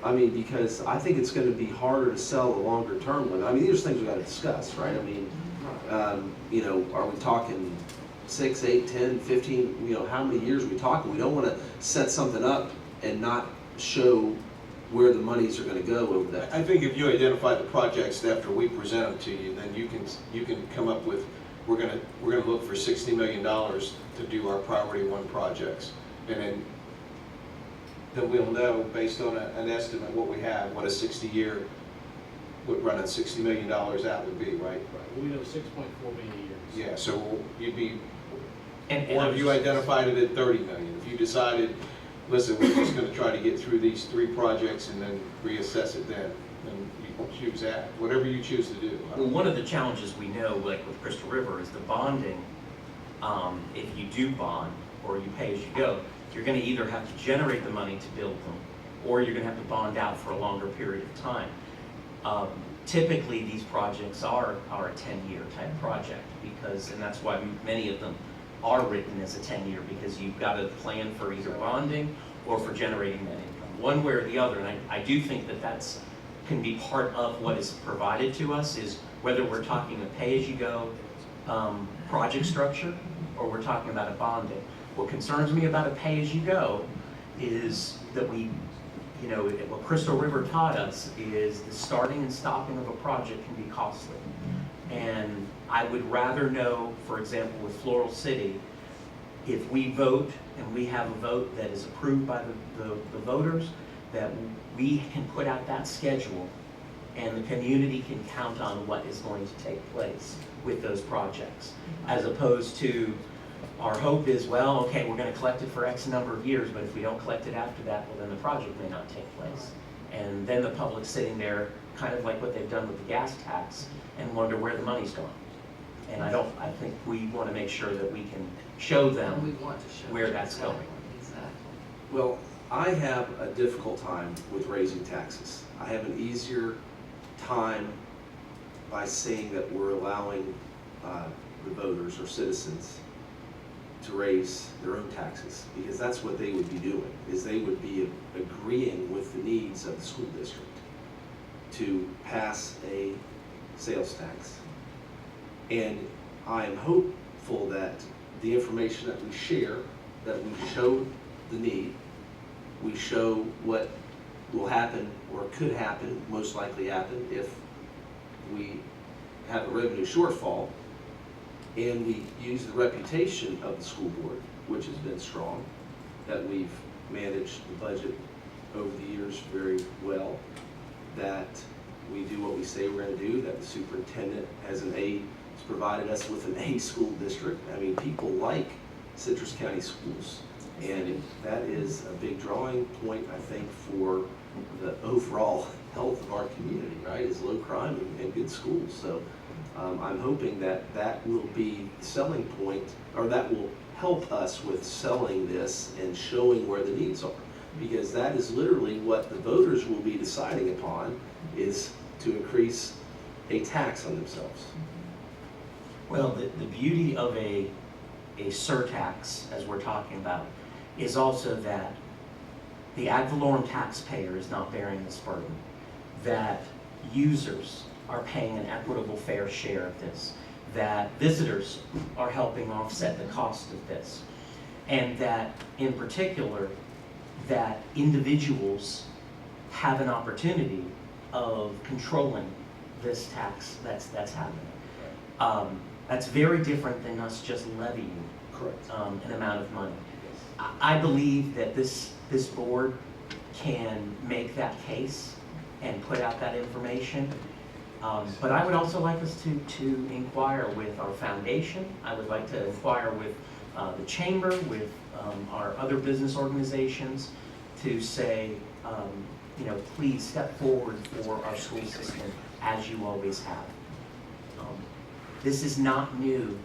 I mean, because I think it's gonna be harder to sell a longer term limit. I mean, these are things we gotta discuss, right? I mean, you know, are we talking 6, 8, 10, 15, you know, how many years are we talking? We don't wanna set something up and not show where the monies are going to go over that. I think if you identify the projects after we present them to you, then you can come up with, we're gonna look for $60 million to do our priority one projects. And then we'll know based on an estimate what we have, what a 60-year, what running $60 million out would be, right? Right, we know 6.4 million a year. Yeah, so you'd be, And or if you identified it at 30 million, if you decided, listen, we're just gonna try to get through these 3 projects and then reassess it then you choose that, whatever you choose to do. Well, one of the challenges we know, like with Crystal River, is the bonding. If you do bond or you pay as you go, you're going to either have to generate the money to build them, or you're going to have to bond out for a longer period of time. Typically, these projects are a 10-year type project because, and that's why many of them are written as a 10-year, because you've got to plan for either bonding or for generating that income, one way or the other. And I do think that that's can be part of what is provided to us, is whether we're talking a pay-as-you-go project structure or we're talking about a bonding. What concerns me about a pay-as-you-go is that what Crystal River taught us is the starting and stopping of a project can be costly. And I would rather know, for example, with Floral City, if we vote and we have a vote that is approved by the voters, that we can put out that schedule and the community can count on what is going to take place with those projects. As opposed to, our hope is, well, okay, we're going to collect it for X number of years, but if we don't collect it after that, well, then the project may not take place. And then the public's sitting there, kind of like what they've done with the gas tax, and wonder where the money's gone. And I think we want to make sure that we can show them where that's going. Well, I have a difficult time with raising taxes. I have an easier time by saying that we're allowing the voters or citizens to raise their own taxes, because that's what they would be doing, is they would be agreeing with the needs of the school district to pass a sales tax. And I am hopeful that the information that we share, that we show the need, we show what will happen or could happen, most likely happen, if we have a revenue shortfall, and we use the reputation of the school board, which has been strong, that we've managed the budget over the years very well, that we do what we say we're going to do, that the superintendent has provided us with an A school district. I mean, people like Citrus County Schools, and that is a big drawing point, I think, for the overall health of our community, right, is low crime and good schools. So I'm hoping that that will be the selling point, or that will help us with selling this and showing where the needs are, because that is literally what the voters will be deciding upon, is to increase a tax on themselves. Well, the beauty of a surtax, as we're talking about, is also that the ad valorem taxpayer is not bearing this burden, that users are paying an equitable fair share of this, that visitors are helping offset the cost of this, and that in particular, that individuals have an opportunity of controlling this tax that's happening. That's very different than us just levying an amount of money. I believe that this board can make that case and put out that information. But I would also like us to inquire with our foundation. I would like to inquire with the chamber, with our other business organizations, to say, please step forward for our school system as you always have. This is not new.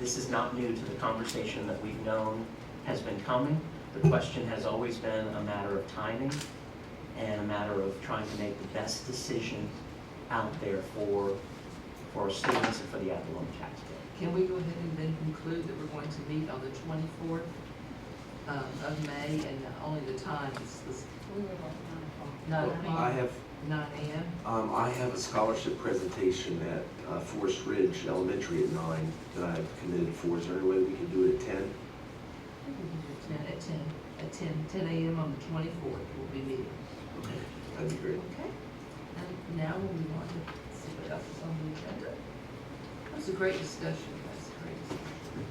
This is not new to the conversation that we've known has been coming. The question has always been a matter of timing and a matter of trying to make the best decision out there for our students and for the ad valorem taxpayer. Can we go ahead and then conclude that we're going to meet on the 24th of May, and only the time is 9 a.m.? I have a scholarship presentation at Forest Ridge Elementary at 9 that I've committed for. Is there any way we can do it at 10? At 10 a.m. on the 24th, we'll be meeting. That'd be great. Okay. And now we'll move on to see what else is on the agenda. That was a great discussion. That's a great discussion.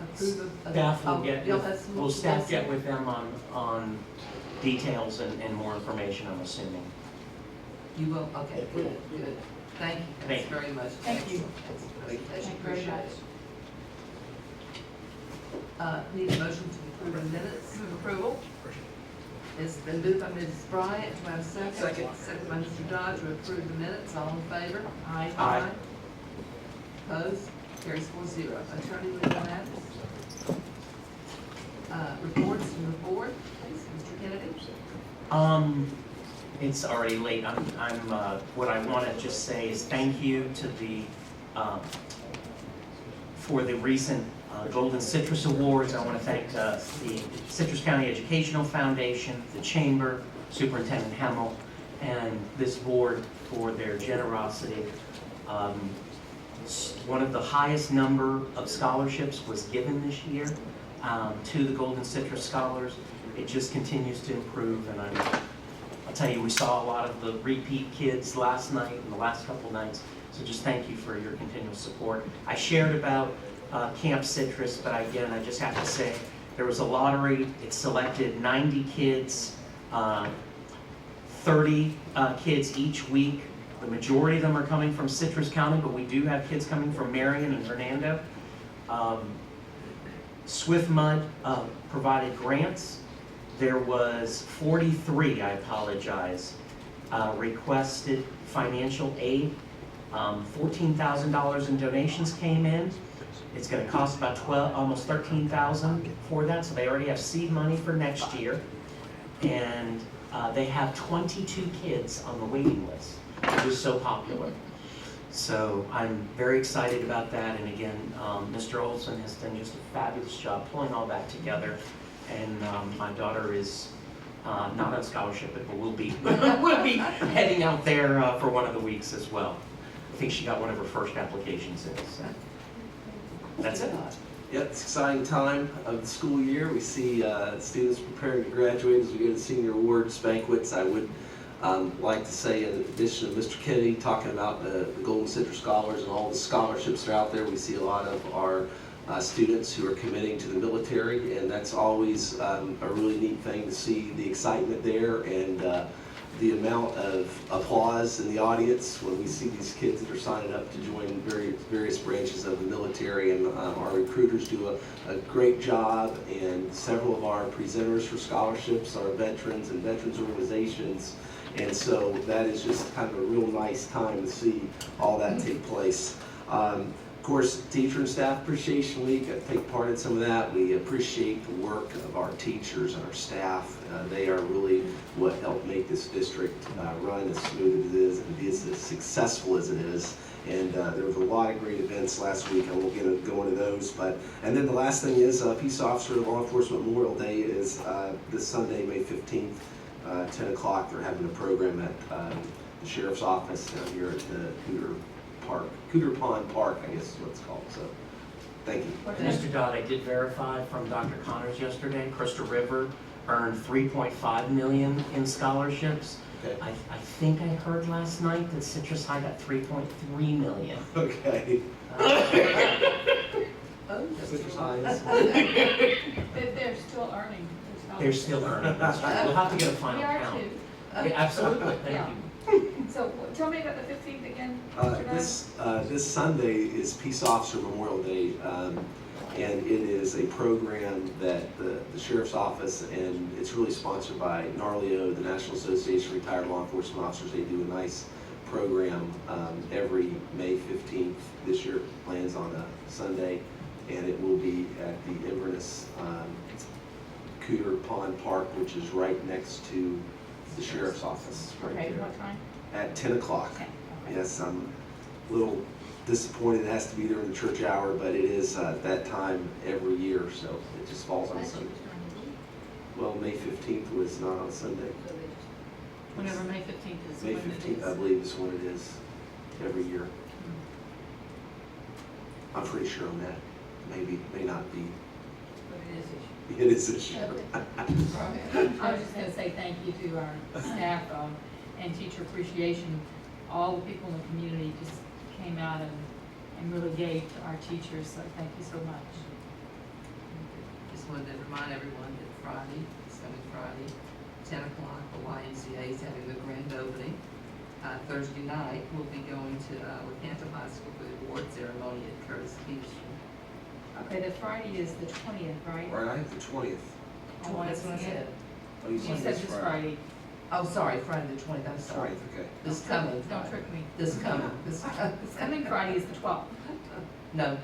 Approve of. Staff will oh, get, you'll have some- will staff get with them on details and more information, I'm assuming. You will, okay, good, good. Thank you, Thank thanks you. very much. Thank you. Presentation, Thank you very appreciate much. it. Need a motion to approve the minutes. Move approval. It's been moved by Mrs. Bryant, do I have a second? Second by Mr. Dodge, to approve the minutes, all in favor? Aye. Aye. Opposed? Carries 4-0. Attorney Legal Matters. Reports from the board, please, Mr. Kennedy. It's already late. What I want to just say is thank you to the, for the recent Golden Citrus Awards. I want to thank the Citrus County Educational Foundation, the Chamber, Superintendent Hemmel, and this board for their generosity. One of the highest number of scholarships was given this year to the Golden Citrus Scholars. It just continues to improve, and I'll tell you, we saw a lot of the repeat kids last night and the last couple nights, so just thank you for your continual support. I shared about Camp Citrus, but again, I just have to say, there was a lottery. It selected 90 kids, 30 kids each week. The majority of them are coming from Citrus County, but we do have kids coming from Marion and Hernando. Swift Mud provided grants. There was 43, I apologize, requested financial aid. $14,000 in donations came in. It's going to cost about almost $13,000 for that, so they already have seed money for next year. And they have 22 kids on the waiting list. It was so popular. So I'm very excited about that. And again, Mr. Olson has done just a fabulous job pulling all that together. And my daughter is not on scholarship, but will be heading out there for one of the weeks as well. I think she got one of her first applications in. So that's it. Yeah, it's an exciting time of the school year. We see students preparing to graduate as we go to senior awards banquets. I would like to say, in addition to Mr. Kennedy talking about the Golden Citrus Scholars and all the scholarships that are out there, we see a lot of our students who are committing to the military, and that's always a really neat thing to see the excitement there and the amount of applause in the audience when we see these kids that are signing up to join various branches of the military. And our recruiters do a great job, and several of our presenters for scholarships are veterans and veterans organizations. And so that is just kind of a real nice time to see all that take place. Of course, Teacher and Staff Appreciation Week, I take part in some of that. We appreciate the work of our teachers and our staff. They are really what help make this district run as smooth as it is and be as successful as it is. And there was a lot of great events last week. I won't go into those. And then the last thing is Peace Officer Law Enforcement Memorial Day is this Sunday, May 15th, 10 o'clock. They're having a program at the Sheriff's Office down here at the Cooter Pond Park, I guess is what it's called. So, thank you. Mr. Dodd, I did verify from Dr. Connors yesterday, Crystal River earned $3.5 million in scholarships. Okay. I think I heard last night that Citrus High got $3.3 million. Okay. Citrus High They're still earning. They're still earning. That's right. We'll have to get a final We are count. too. Yeah, absolutely. Thank Yeah. you. So tell me about the 15th again. This Sunday is Peace Officer Memorial Day, and it is a program that the Sheriff's Office, and it's really sponsored by NARLEO, the National Association of Retired Law Enforcement Officers. They do a nice program every May 15th. This year it lands on a Sunday, and it will be at the Inverness Cooter Pond Park, which is right next to the Sheriff's Office, right Okay, there. what time? At 10 o'clock. Okay. Yes, I'm a little disappointed it has to be there in the church hour, but it is that time every year, so it just falls on Sunday. Well, May 15th was not on Sunday. Whenever May 15th is. May when it 15th, I is. believe, is when it is every year. I'm pretty sure on that. Maybe, may not be It is this year. I was just gonna say thank you to our staff, and teacher appreciation. All the people in the community just came out and really gave to our teachers, so thank you so much. Just wanted to remind everyone that Friday, this coming Friday, 10 o'clock, the YMCA is having the grand opening. Thursday night, we'll be going to Lecanto High School for the award ceremony at Curtis Beach. Okay, the Friday is the 20th, right? Right, the 20th. Oh, That's what I said. Oh, You said this Friday. Oh, sorry, Friday the 20th, I'm sorry. 20th, okay. This coming. Don't trick me. This coming. This coming Friday is the 12th. No,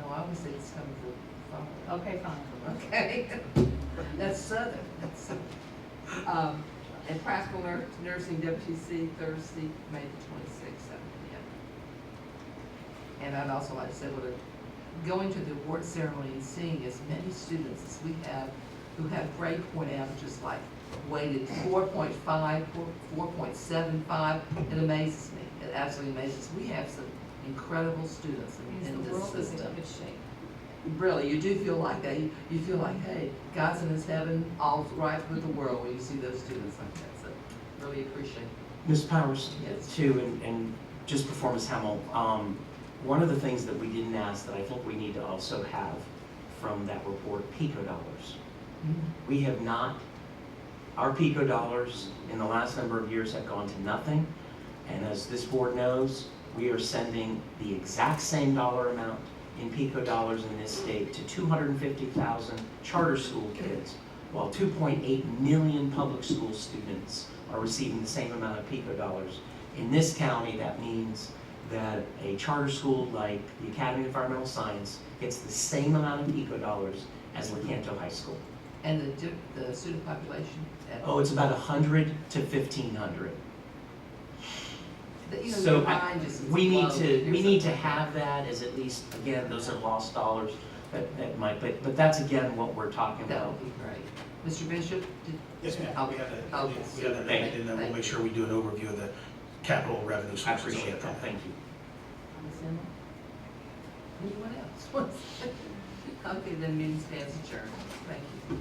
I always say this coming for Friday. Okay, fine. Okay. That's Southern. That's Southern. And practical nursing WTC Thursday, May the 26th, 7 p.m. And I'd also like to say, going to the award ceremony and seeing as many students as we have who have grade point averages like weighted 4.5, 4.75, it amazes me. It absolutely amazes. We have some incredible students in The this world is in system. good shape. Really, you do feel like that. You feel like, hey, God's in his heaven, all's right with the world when you see those students like that. So, really appreciate it. Ms. Powers, Yes. too, and just before Ms. Hemmel, one of the things that we didn't ask that I think we need to also have from that report, PICO dollars. We have not, our PICO dollars in the last number of years have gone to nothing. And as this board knows, we are sending the exact same dollar amount in PICO dollars in this state to 250,000 charter school kids, while 2.8 million public school students are receiving the same amount of PICO dollars. In this county, that means that a charter school like the Academy of Environmental Science gets the same amount of PICO dollars as Lecanto High School. And the student population? Oh, it's about 100 to 1,500. Your mind just we need explodes. to You're we need so- to have that as at least, again, those are lost dollars that might, but that's again what we're talking That about. would be great. Mr. Bishop? Yes, ma'am. Okay. We have that, Okay. we have that, Thank you. and then we'll make sure we do an overview of the capital revenue I sources. appreciate that, thank you. Ms. Emma? Anyone else? Okay, then meeting stands adjourned. Thank you.